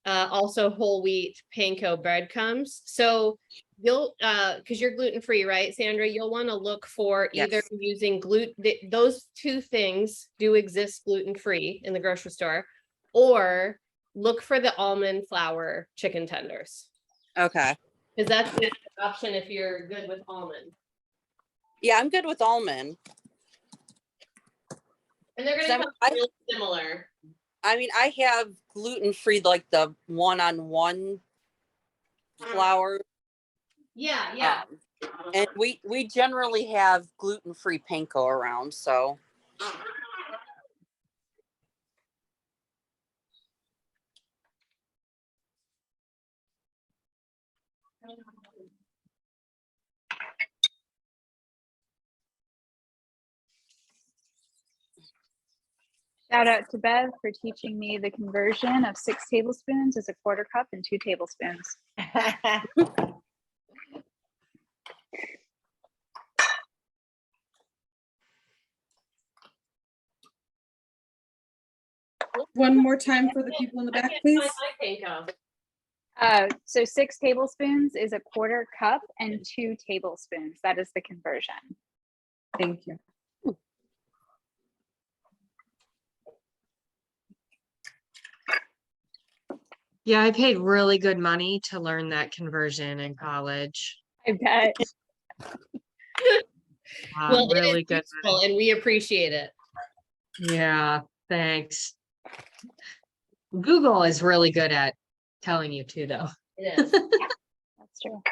also whole wheat panko breadcrumbs. So you'll because you're gluten free, right, Sandra? You'll want to look for either Yes. using gluten. Those 2 things do exist gluten free in the grocery store, or look for the almond flour chicken tenders. Okay. Because that's the option if you're good with almond. Yeah, I'm good with almond. And they're 'Cause gonna come I- really similar. I mean, I have gluten-free, like the one-on-one flour. Yeah, yeah. And we generally have gluten-free panko around, so. Shout out to Bev for teaching me the conversion of 6 tablespoons is a quarter cup and 2 tablespoons. One more time for the people in the back, please. So 6 tablespoons is a quarter cup and 2 tablespoons. That is the conversion. Thank you. Yeah, I paid really good money to learn that conversion in college. I bet. Well, it Really is good. useful and we appreciate it. Yeah, thanks. Google is really good at telling you too, though. It is. That's true.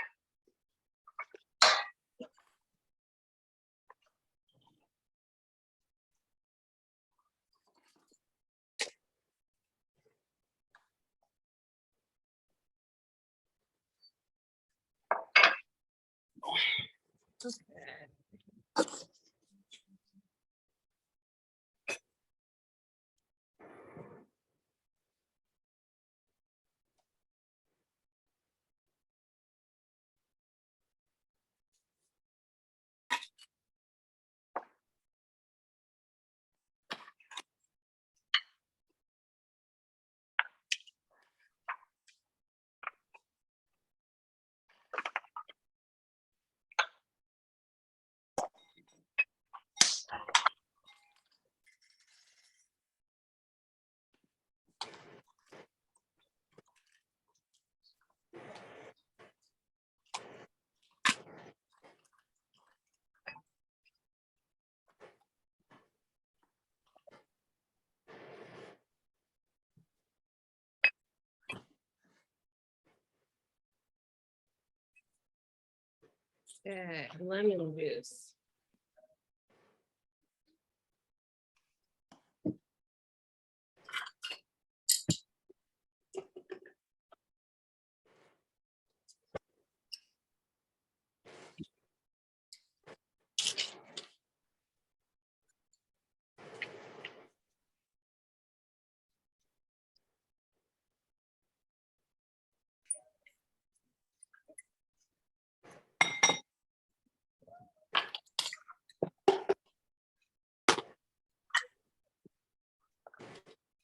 Okay, lemon juice.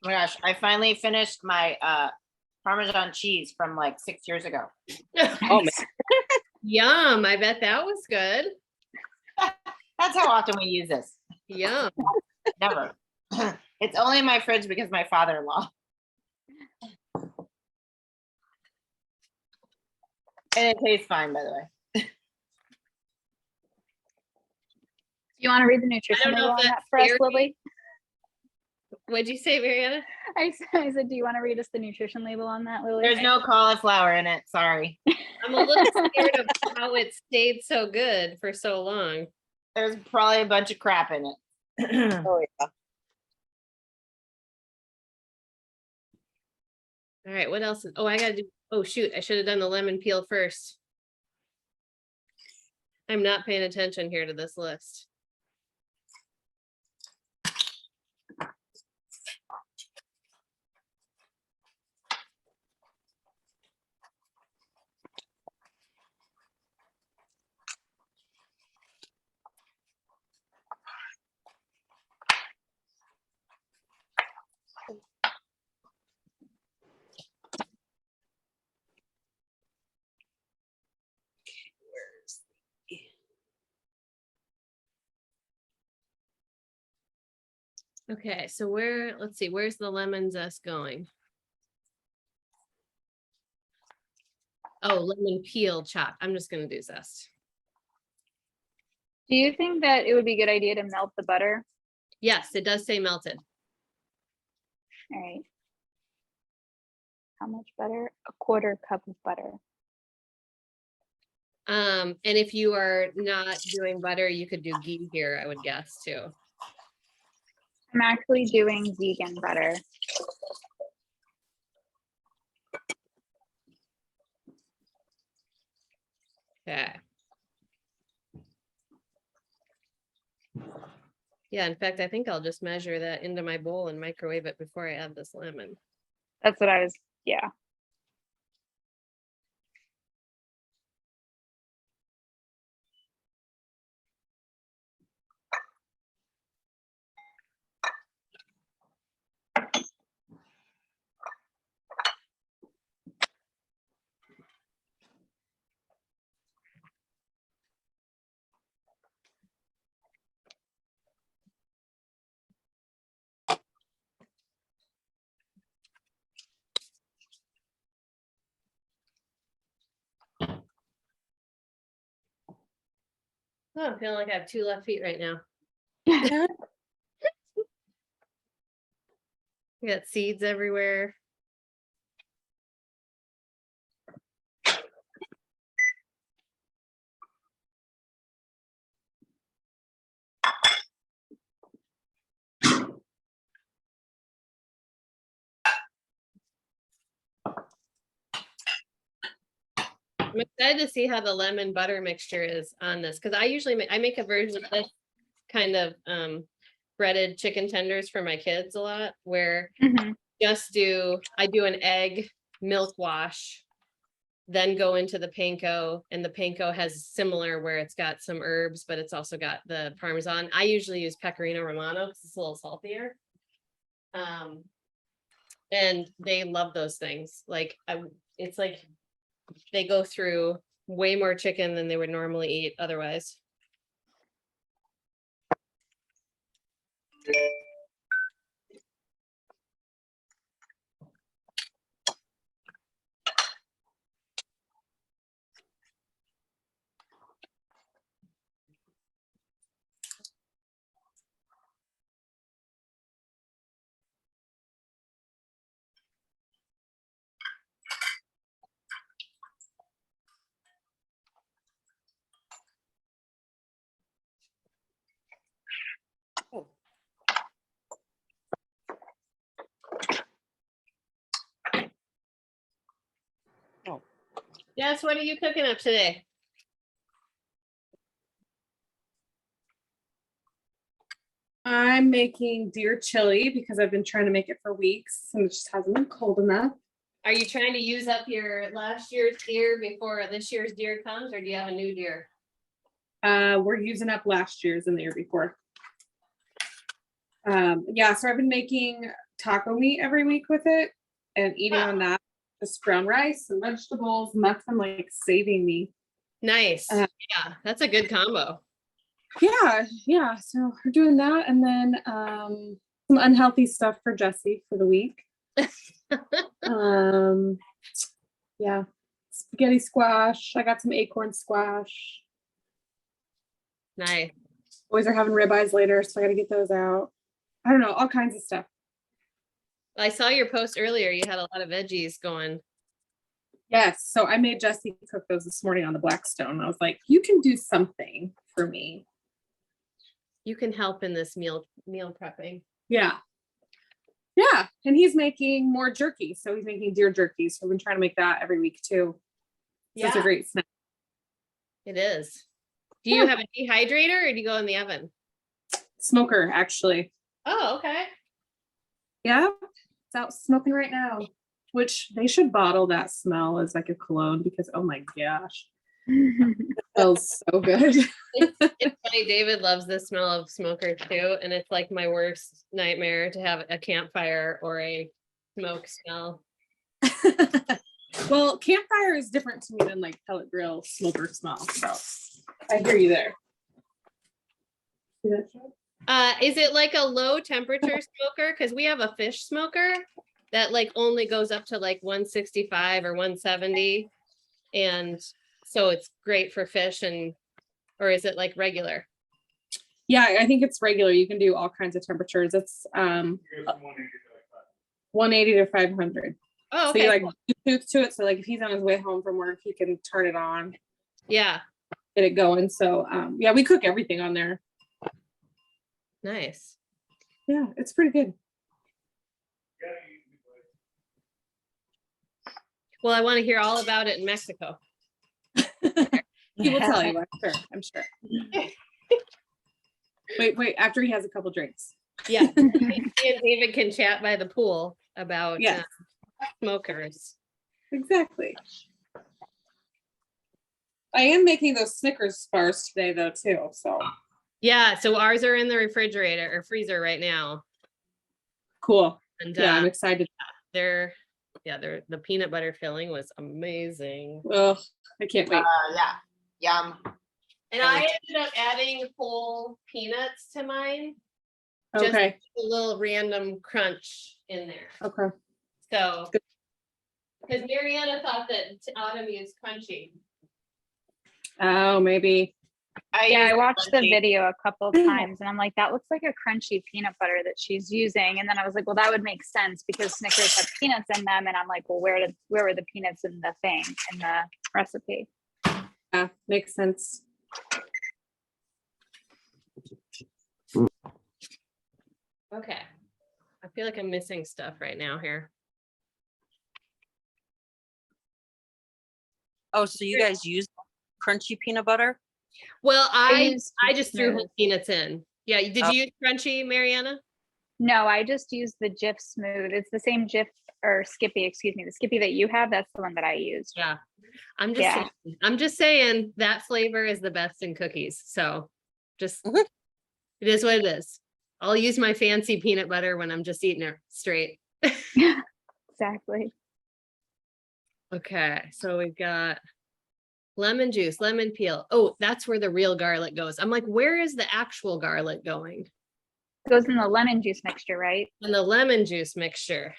Oh my gosh, I finally finished my Parmesan cheese from like 6 years ago. Oh, man. Yum, I bet that was good. That's how often we use this. Yum. Never. It's only in my fridge because my father-in-law. And it tastes fine, by the way. Do you want to read the nutrition know label if on that that's for us, fair. Lily? What'd you say, Mariana? I said, do you want to read us the nutrition label on that, Lily? There's no cauliflower in it. Sorry. I'm a little scared of how it stayed so good for so long. There's probably a bunch of crap in it. Oh, yeah. All right, what else? Oh, I gotta do, oh shoot, I should have done the lemon peel first. I'm not paying attention here to this list. Okay, so let's see, where's the lemon zest going? Oh, lemon peel chop. I'm just gonna do zest. Do you think that it would be a good idea to melt the butter? Yes, it does say melted. All right. How much butter? A quarter cup of butter. And if you are not doing butter, you could do ghee here, I would guess too. I'm actually doing vegan butter. Okay. Yeah, in fact, I think I'll just measure that into my bowl and microwave it before I add this lemon. That's what I was, yeah. Oh, I'm feeling like I have 2 left feet right now. We got seeds everywhere. I'm excited to see how the lemon butter mixture is on this, because I usually make a version of this kind of breaded chicken tenders for my kids a lot, where Mhm. I do an egg milk wash, then go into the panko, and the panko has similar where it's got some herbs, but it's also got the Parmesan. I usually use Pecorino Romano because it's a little saltier. And they love those things. Like it's like they go through way more chicken than they would normally eat otherwise. Jess, what are you cooking up today? I'm making deer chili because I've been trying to make it for weeks and it just hasn't been cold enough. Are you trying to use up your last year's deer before this year's deer comes, or do you have a new deer? We're using up last year's and the year before. Yeah, so I've been making taco meat every week with it and eating on that, just brown rice and vegetables, and that's been like saving me. Nice. Yeah, that's a good combo. Yeah. So we're doing that, and then some unhealthy stuff for Jesse for the week. Yeah, spaghetti squash. I got some acorn squash. Nice. Boys are having ribeyes later, so I got to get those out. I don't know, all kinds of stuff. I saw your post earlier. You had a lot of veggies going. Yes, so I made Jesse cook those this morning on the Blackstone. I was like, you can do something for me. You can help in this meal prepping. Yeah, and he's making more jerky, so he's making deer jerky. So we've been trying to make that every week too. So it's a great snack. It is. Do you have a dehydrator, or do you go in the oven? Smoker, actually. Oh, okay. Yeah, it's out smoking right now. Which they should bottle that smell as like a cologne, because oh my gosh, it smells so good. It's funny. David loves the smell of smokers too, and it's like my worst nightmare to have a campfire or a smoke smell. Well, campfire is different to me than like pellet grill smoker smell. So I hear you there. Is it like a low temperature smoker? Because we have a fish smoker that like only goes up to like 165 or 170. And so it's great for fish, or is it like regular? Yeah, I think it's regular. You can do all kinds of temperatures. It's 180 to 500. Oh, okay. So you like Bluetooth to it. So like if he's on his way home from work, he can turn it on. Yeah. Get it going. So yeah, we cook everything on there. Nice. Yeah, it's pretty good. Well, I want to hear all about it in Mexico. He will tell you, I'm sure. Wait, after he has a couple drinks. Yeah. He and David can chat by the pool about smokers. Exactly. I am making those Snickers bars today though too. So yeah, so ours are in the refrigerator or freezer right now. Cool. And yeah, I'm excited. They're the peanut butter filling was amazing. Oh, I can't wait. Yeah. Yum. And I ended up adding whole peanuts to mine. Just Okay. a little random crunch in there. Okay. So, because Mariana thought that autumn is crunchy. Oh, maybe. Yeah, use I watched the crunchy. video a couple of times and I'm like, that looks like a crunchy peanut butter that she's using. And then I was like, well, that would make sense because Snickers have peanuts in them. And I'm like, well, where were the peanuts in the thing, in the recipe? Yeah, makes sense. Okay. I feel like I'm missing stuff right now here. Oh, so you guys use crunchy peanut butter? Well, I used just threw Smooth. whole peanuts in. Yeah, did Oh. you use crunchy, Mariana? No, I just use the Jif Smooth. It's the same Jif or Skippy, excuse me. The Skippy that you have, that's the one that I used. Yeah. I'm just Yeah. saying, that flavor is the best in cookies. So just Mhm. it is what it is. I'll use my fancy peanut butter when I'm just eating it straight. Exactly. Okay, so we've got lemon juice, lemon peel. Oh, that's where the real garlic goes. I'm like, where is the actual garlic going? Goes in the lemon juice mixture, right? And the lemon juice mixture.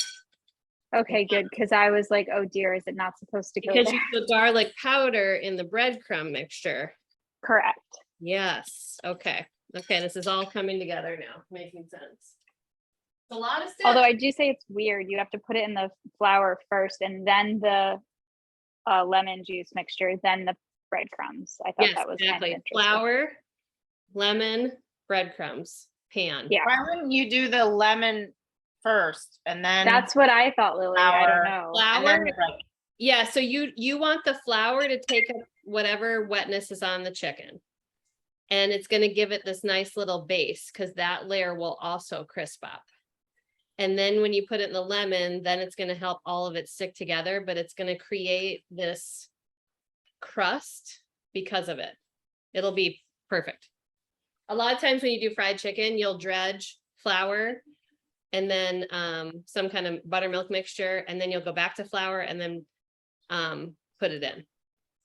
Okay, good. Because I was like, oh dear, is it not supposed to go Because there? you put garlic powder in the breadcrumb mixture. Correct. Yes. Okay. Okay. This is all coming together now, making sense. It's a lot of steps. Although I do say it's weird. You have to put it in the flour first and then the lemon juice mixture, then the breadcrumbs. I thought Yes, that was kind of exactly. interesting. Flour, lemon, breadcrumbs, pan. Yeah. Why wouldn't you do the lemon first and then That's what I thought, Lily. I don't flour? know. And then Flour. like, Yeah. So you want the flour to take up whatever wetness is on the chicken. And it's going to give it this nice little base because that layer will also crisp up. And then when you put it in the lemon, then it's going to help all of it stick together, but it's going to create this crust because of it. It'll be perfect. A lot of times when you do fried chicken, you'll dredge flour and then some kind of buttermilk mixture, and then you'll go back to flour and then put it in.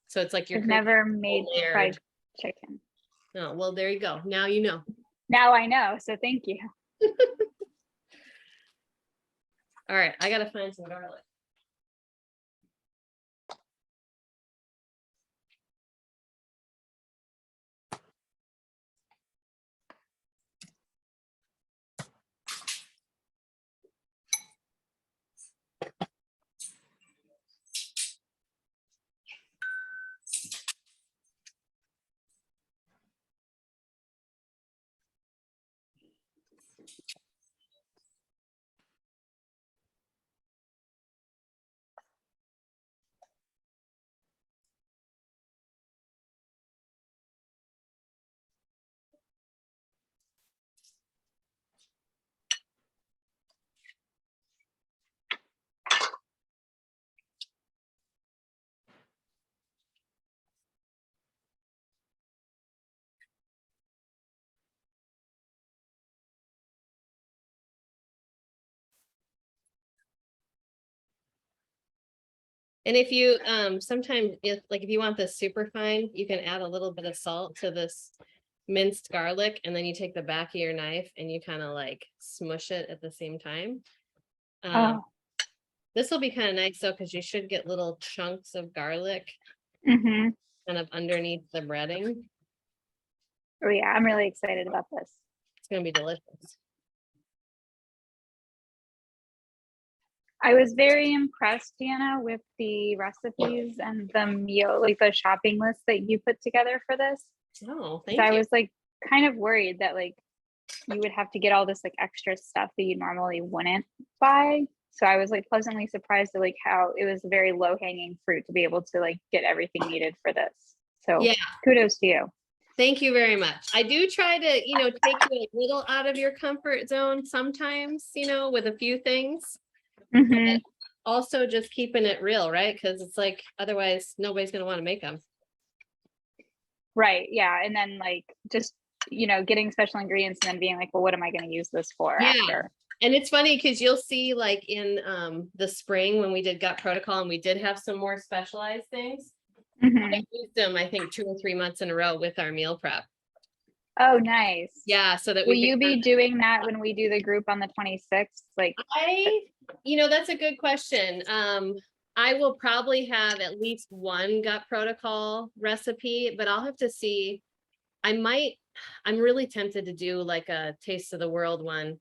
So it's like you're I've never made layered. fried chicken. Oh, well, there you go. Now you know. Now I know. So thank you. All right, I gotta find some garlic. And if you sometimes if you want this super fine, you can add a little bit of salt to this minced garlic, and then you take the back of your knife and you kind of like smush it at the same time. Oh. This will be kind of nice though, because you should get little chunks of garlic Mm-hmm. kind of underneath the breading. Oh yeah, I'm really excited about this. It's gonna be delicious. I was very impressed, Deanna, with the recipes and the meal, like the shopping list that you put together for this. Oh, 'Cause thank I you. was like kind of worried that like you would have to get all this like extra stuff that you normally wouldn't buy. So I was like pleasantly surprised at like how it was a very low hanging fruit to be able to like get everything needed for this. So Yeah. kudos to you. Thank you very much. I do try to, take you a little out of your comfort zone sometimes, with a few things. Mhm. Also just keeping it real, right? Because it's like, otherwise nobody's going to want to make them. Right. Yeah. And then like just, getting special ingredients and then being like, well, what am I going to use this for Yeah. after? And it's funny because you'll see like in the spring when we did gut protocol and we did have some more specialized things. Mhm. I used them, I think 2 or 3 months in a row with our meal prep. Oh, nice. Yeah. So that Will we you could be doing that when we do the group on the 26th? Like, that's a good question. I will probably have at least one gut protocol recipe, but I'll have to see I'm really tempted to do like a taste of the world one.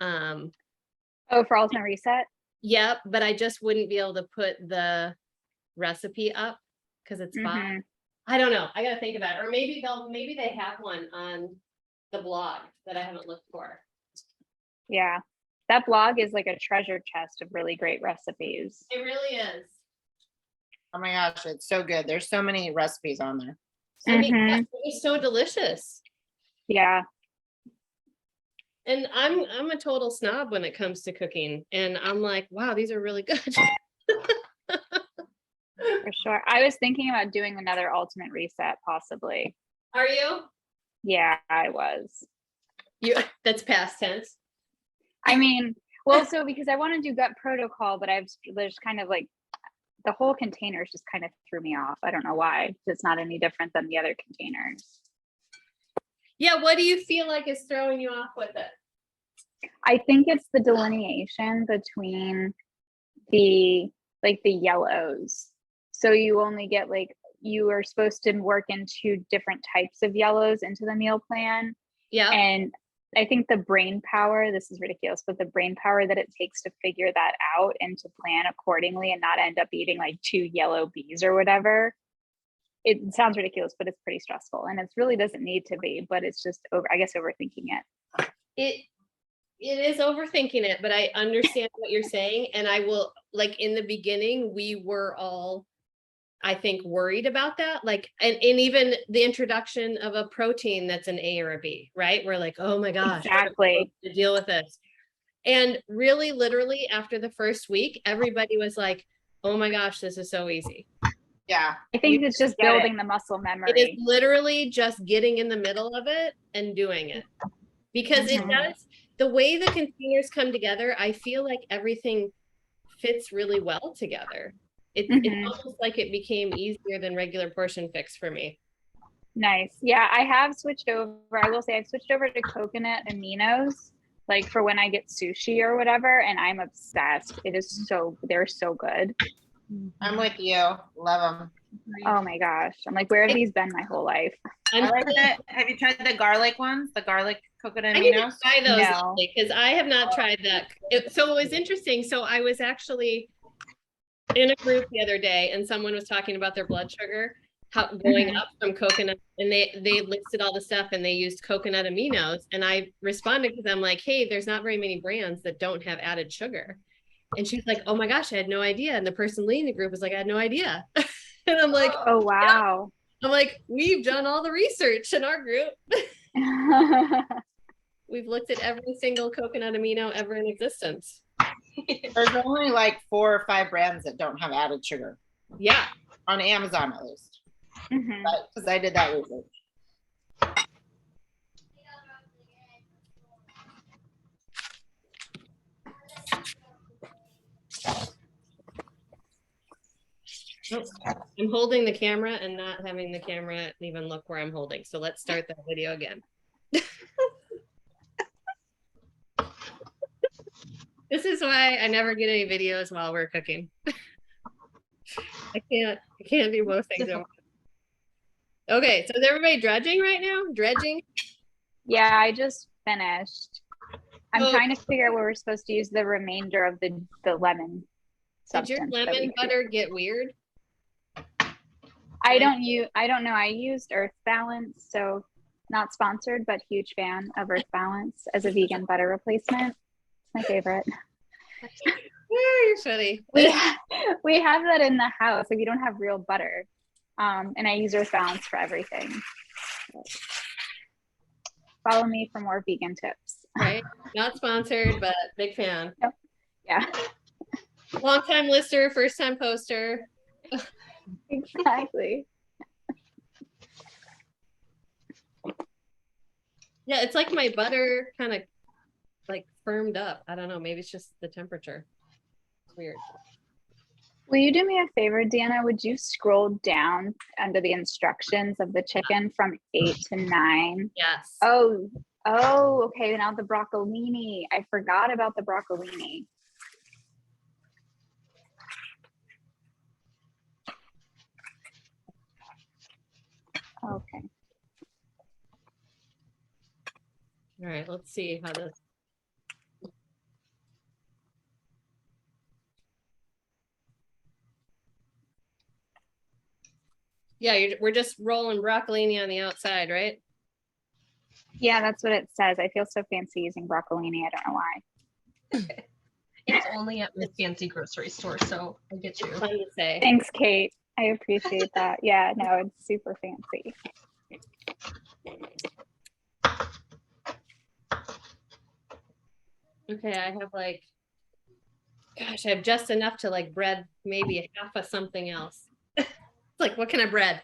Oh, for Ultimate Reset? Yep, but I just wouldn't be able to put the recipe up because it's bought. Mhm. I don't know. I gotta think about it. Or maybe they have one on the blog that I haven't looked for. Yeah. That blog is like a treasure chest of really great recipes. It really is. Oh my gosh, it's so good. There's so many recipes on there. I mean, Mhm. it's so delicious. Yeah. And I'm a total snob when it comes to cooking. And I'm like, wow, these are really good. For sure. I was thinking about doing another Ultimate Reset, possibly. Are you? Yeah, I was. That's past tense. I mean, well, so because I want to do gut protocol, but there's kind of like the whole containers just kind of threw me off. I don't know why. It's not any different than the other containers. Yeah, what do you feel like is throwing you off with it? I think it's the delineation between the yellows. So you only get you are supposed to work into different types of yellows into the meal plan. Yeah. And I think the brain power, this is ridiculous, but the brain power that it takes to figure that out and to plan accordingly and not end up eating like 2 yellow bees or whatever. It sounds ridiculous, but it's pretty stressful, and it really doesn't need to be, but it's just overthinking it. It is overthinking it, but I understand what you're saying. And I will, like, in the beginning, we were all, I think, worried about that. Like, and even the introduction of a protein that's an A or a B, right? We're like, oh my gosh, Exactly. to deal with this. And really, literally after the first week, everybody was like, oh my gosh, this is so easy. Yeah. I think it's just building the muscle memory. It is literally just getting in the middle of it and doing it. Because it does, the way the containers come together, I feel like everything fits really well together. It's almost like it became easier than regular portion fix for me. Nice. Yeah, I have switched over. I will say I've switched over to coconut aminos, like for when I get sushi or whatever, and I'm obsessed. They're so good. I'm with you. Love them. Oh my gosh. I'm like, where have these been my whole life? I like it. Have you tried the garlic ones? The garlic coconut I need to aminos? try those No. because I have not tried that. So it was interesting. So I was actually in a group the other day and someone was talking about their blood sugar going up from coconut, and they listed all the stuff and they used coconut aminos, and I responded because I'm like, hey, there's not very many brands that don't have added sugar. And she's like, oh my gosh, I had no idea. And the person leading the group was like, I had no idea. And I'm like, oh wow. Yeah. I'm like, we've done all the research in our group. We've looked at every single coconut amino ever in existence. There's only like 4 or 5 brands that don't have added sugar. Yeah. On Amazon, at least. Because I did that research. I'm holding the camera and not having the camera even look where I'm holding. So let's start that video again. This is why I never get any videos while we're cooking. I can't do both things at once. Okay, so is everybody dredging right now? Dredging? Yeah, I just finished. I'm trying to figure out where we're supposed to use the remainder of the lemon. Did your lemon butter get weird? I don't know. I used Earth Balance, so not sponsored, but huge fan of Earth Balance as a vegan butter replacement. It's my favorite. You're funny. We have that in the house. Like, we don't have real butter. And I use Earth Balance for everything. Follow me for more vegan tips. Right? Not sponsored, but big fan. Yep. Yeah. Long time listener, first time poster. Exactly. Yeah, it's like my butter kind of like firmed up. I don't know. Maybe it's just the temperature. It's weird. Will you do me a favor, Deanna? Would you scroll down under the instructions of the chicken from 8 to 9? Yes. Oh, okay. Now the broccolini. I forgot about the broccolini. Okay. All right, let's see how this. Yeah, we're just rolling broccolini on the outside, right? Yeah, that's what it says. I feel so fancy using broccolini. I don't know why. It's only at my fancy grocery store, so I get you. Fun to say. Thanks, Kate. I appreciate that. Yeah, no, it's super fancy. Okay, I have like, gosh, I have just enough to like bread maybe a half of something else. It's like, what can I bread?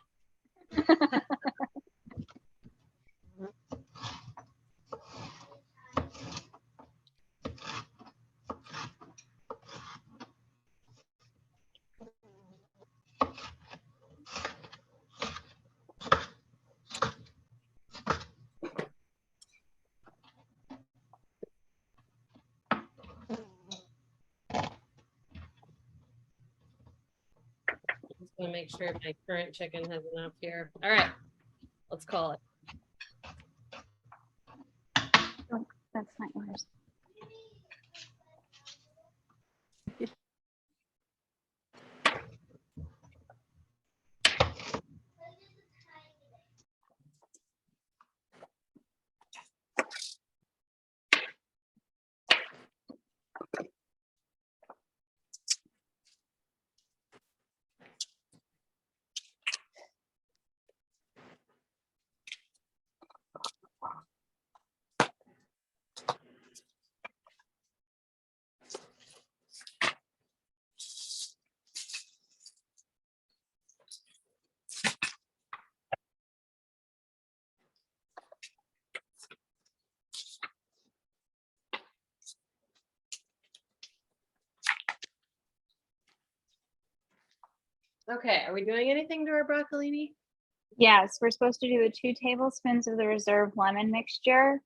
Just want to make sure my current chicken has enough here. All right, let's call it. Oh, that's not yours. Okay, are we doing anything to our broccolini? Yes, we're supposed to do the 2 tablespoons of the reserve lemon mixture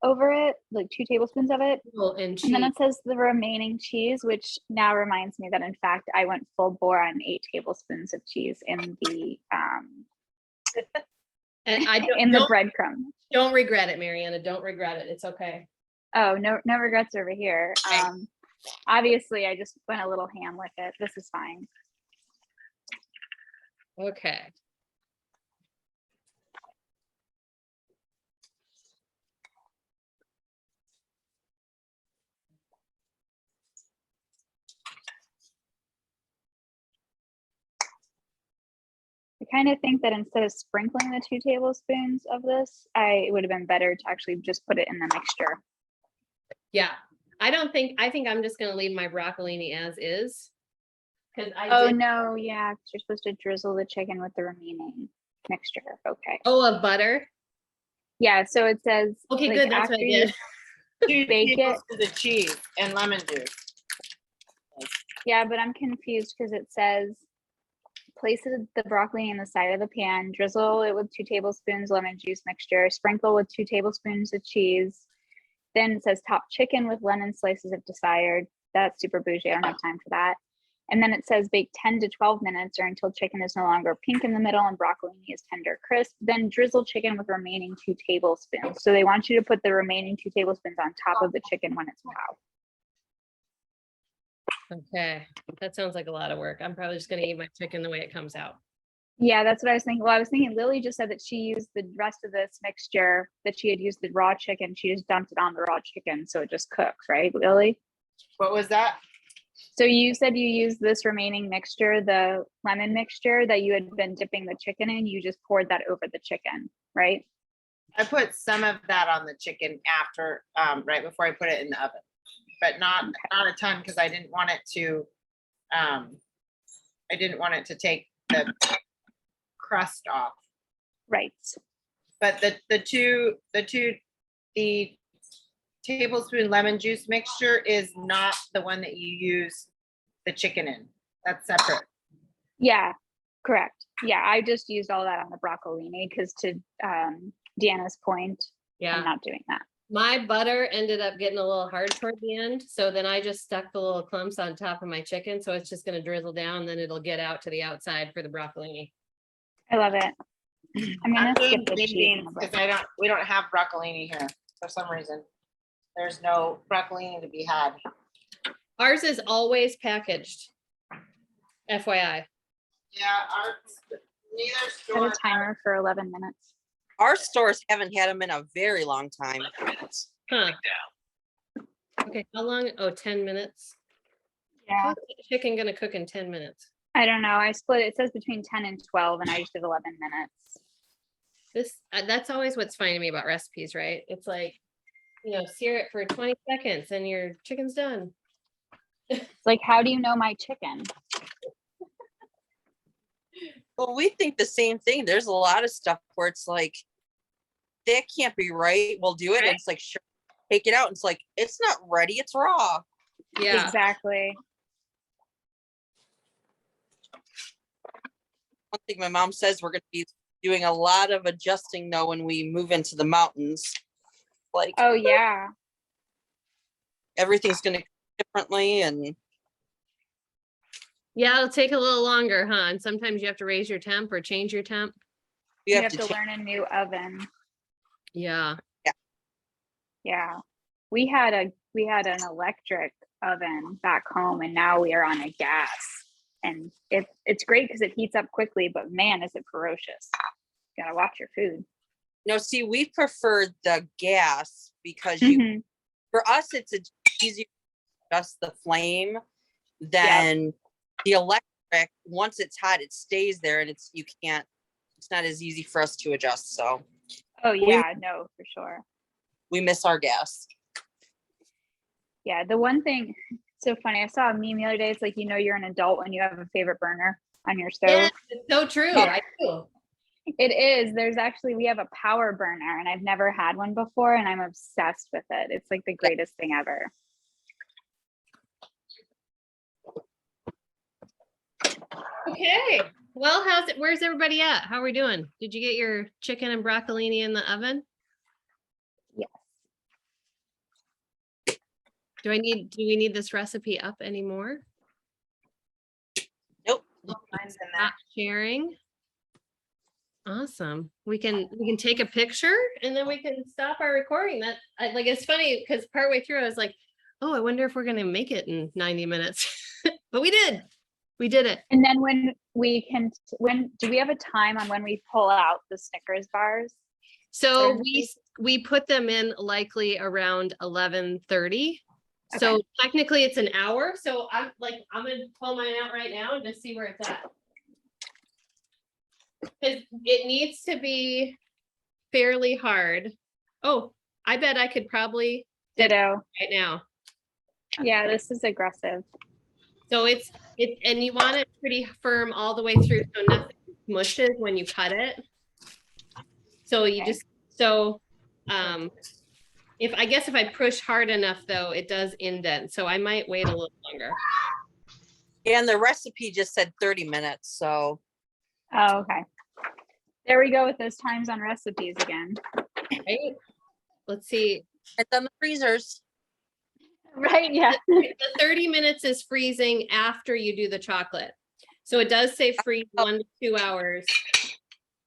over it, like 2 tablespoons of it. Oh, and And then cheese. it says the remaining cheese, which now reminds me that in fact I went full bore on 8 tablespoons of cheese in the And I in the breadcrumb. Don't regret it, Mariana. Don't regret it. It's okay. Oh, no regrets over here. Okay. Obviously I just went a little ham with it. This is fine. Okay. I kind of think that instead of sprinkling the 2 tablespoons of this, it would have been better to actually just put it in the mixture. Yeah. I think I'm just gonna leave my broccolini as is. Because Oh no, yeah, 'cause you're supposed to drizzle the chicken with the remaining mixture. Okay. Oh, of butter. Yeah, so it says Okay, like, good. That's what I after you did. 2 bake it. tablespoons of cheese and lemon juice. Yeah, but I'm confused because it says place the broccoli in the side of the pan, drizzle it with 2 tablespoons lemon juice mixture, sprinkle with 2 tablespoons of cheese. Then it says top chicken with lemon slices if desired. That's super bougie. I don't have time for that. And then it says bake 10 to 12 minutes or until chicken is no longer pink in the middle and broccolini is tender crisp. Then drizzle chicken with remaining 2 tablespoons. So they want you to put the remaining 2 tablespoons on top of the chicken when it's wow. Okay, that sounds like a lot of work. I'm probably just gonna eat my chicken the way it comes out. Yeah, that's what I was thinking. Well, I was thinking Lily just said that she used the rest of this mixture, that she had used the raw chicken. She just dumped it on the raw chicken. So it just cooks, right, Lily? What was that? So you said you used this remaining mixture, the lemon mixture that you had been dipping the chicken in. You just poured that over the chicken, right? I put some of that on the chicken after, right before I put it in the oven, but not a ton because I didn't want it to take the crust off. Right. But the tablespoon lemon juice mixture is not the one that you use the chicken in. That's separate. Yeah, correct. Yeah, I just used all that on the broccolini because to Deanna's point, Yeah. I'm not doing that. My butter ended up getting a little hard toward the end. So then I just stuck the little clumps on top of my chicken. So it's just gonna drizzle down, then it'll get out to the outside for the broccolini. I love it. I'm I'm gonna skip doing the green cheese. beans because we don't have broccolini here. for some reason. There's no broccolini to be had. Ours is always packaged. FYI. Yeah, neither Set store. a timer for 11 minutes. Our stores haven't had them in a very long time. Huh. Okay, how long? Oh, 10 minutes. Yeah. How's the chicken gonna cook in 10 minutes? I don't know. I split it. It says between 10 and 12, and I just did 11 minutes. That's always what's funny to me about recipes, right? It's like, sear it for 20 seconds and your chicken's done. It's like, how do you know my chicken? Well, we think the same thing. There's a lot of stuff where it's like, that can't be right. We'll do it. Right. And it's like, sure, take it out. And it's like, it's not ready. It's raw. Yeah. Exactly. One thing my mom says, we're going to be doing a lot of adjusting though when we move into the mountains. Like, Oh, yeah. everything's going to differently. And Yeah, it'll take a little longer, huh? And sometimes you have to raise your temp or change your temp. you You have have to to learn a new oven. Yeah. Yeah. We had an electric oven back home, and now we are on a gas. And it's great because it heats up quickly, but man, is it ferocious. You gotta watch your food. see, we prefer the gas because Mhm. for us, it's easier to adjust the flame than the electric. Once it's hot, it stays there, and it's not as easy for us to adjust. So Oh yeah, no, for sure. we miss our gas. Yeah, the one thing, so funny, I saw a meme the other day. It's like, you're an adult when you have a favorite burner on your stove. Yeah, it's so true. Yeah. I do. It is. We have a power burner, and I've never had one before, and I'm obsessed with it. It's like the greatest thing ever. Okay. Well, where's everybody at? How are we doing? Did you get your chicken and broccolini in the oven? Yes. Do we need this recipe up anymore? Nope. Mine's in there. Not sharing. Awesome. We can take a picture and then we can stop our recording. It's funny because partway through I was like, oh, I wonder if we're gonna make it in 90 minutes. But we did. We did it. And then when do we have a time on when we pull out the Snickers bars? So Thursday? we put them in likely around 11:30. So technically it's an hour. So I'm gonna pull mine out right now and just see where it's at. Because it needs to be fairly hard. Oh, I bet I could probably Ditto. right now. Yeah, this is aggressive. So it's and you want it pretty firm all the way through so nothing mushes when you cut it. So you Okay. if I push hard enough though, it does indent. So I might wait a little longer. And the recipe just said 30 minutes. So Oh, okay. There we go with those times on recipes again. Right? Let's see. it's on the freezers. Right, yeah. The 30 minutes is freezing after you do the chocolate. So it does say freeze 1 to 2 hours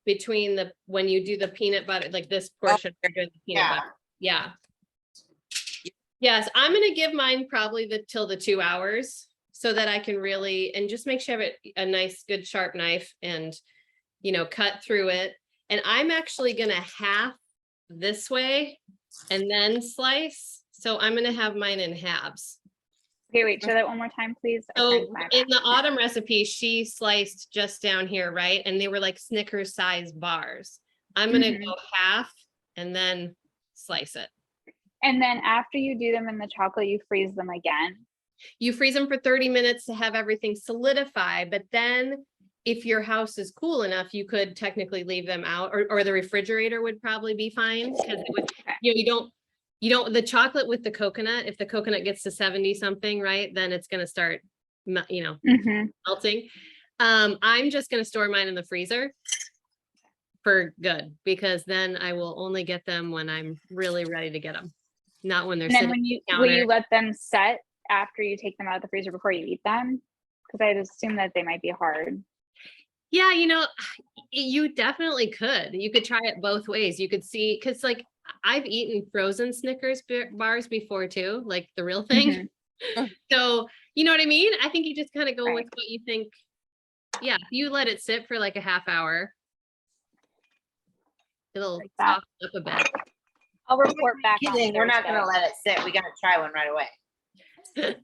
between when you do the peanut butter, like this portion, you're doing the peanut butter. Yeah. Yes, I'm gonna give mine probably till the 2 hours so that I can really, and just make sure I have a nice, good, sharp knife and, cut through it. And I'm actually gonna half this way and then slice. So I'm gonna have mine in halves. Okay, wait, show that one more time, please. I So turned my in the back. autumn recipe, she sliced just down here, right? And they were like Snickers size bars. I'm gonna Mhm. go half and then slice it. And then after you do them in the chocolate, you freeze them again. You freeze them for 30 minutes to have everything solidify, but then if your house is cool enough, you could technically leave them out, or the refrigerator would probably be fine because it would, you don't, the chocolate with the coconut, if the coconut gets to 70 something, right, then it's gonna start, Mhm. melting. I'm just gonna store mine in the freezer for good, because then I will only get them when I'm really ready to get them, not when they're And then sitting when on you the will you counter. let them set after you take them out of the freezer before you eat them? Because I'd assume that they might be hard. Yeah, you definitely could. You could try it both ways. You could see, because I've eaten frozen Snickers bars before too, like the real thing. So, you know what I mean? I think you just kind of go with what you think. Yeah, if you let it sit for like a half hour, it'll that. soften up a bit. I'll report back on Kidding, we're not gonna Thursday. let it sit. We gotta try one right away.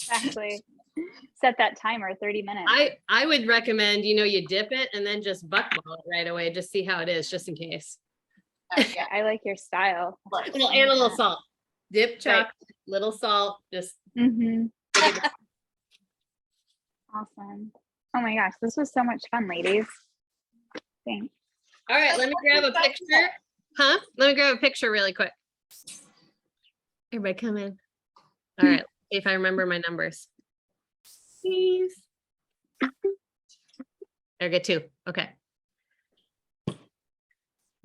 Exactly. Set that timer, 30 minutes. I would recommend, you dip it and then just buckball it right away. Just see how it is, just in case. Yeah. I like your style. Well, and a little salt. Dip chocolate, little salt, just Mm-hmm. Awesome. Oh my gosh, this was so much fun, ladies. Thanks. all right. Let me grab a picture. Huh? Let me grab a picture really quick. Everybody come in. All right. See if I remember my numbers. Please. I get 2. Okay.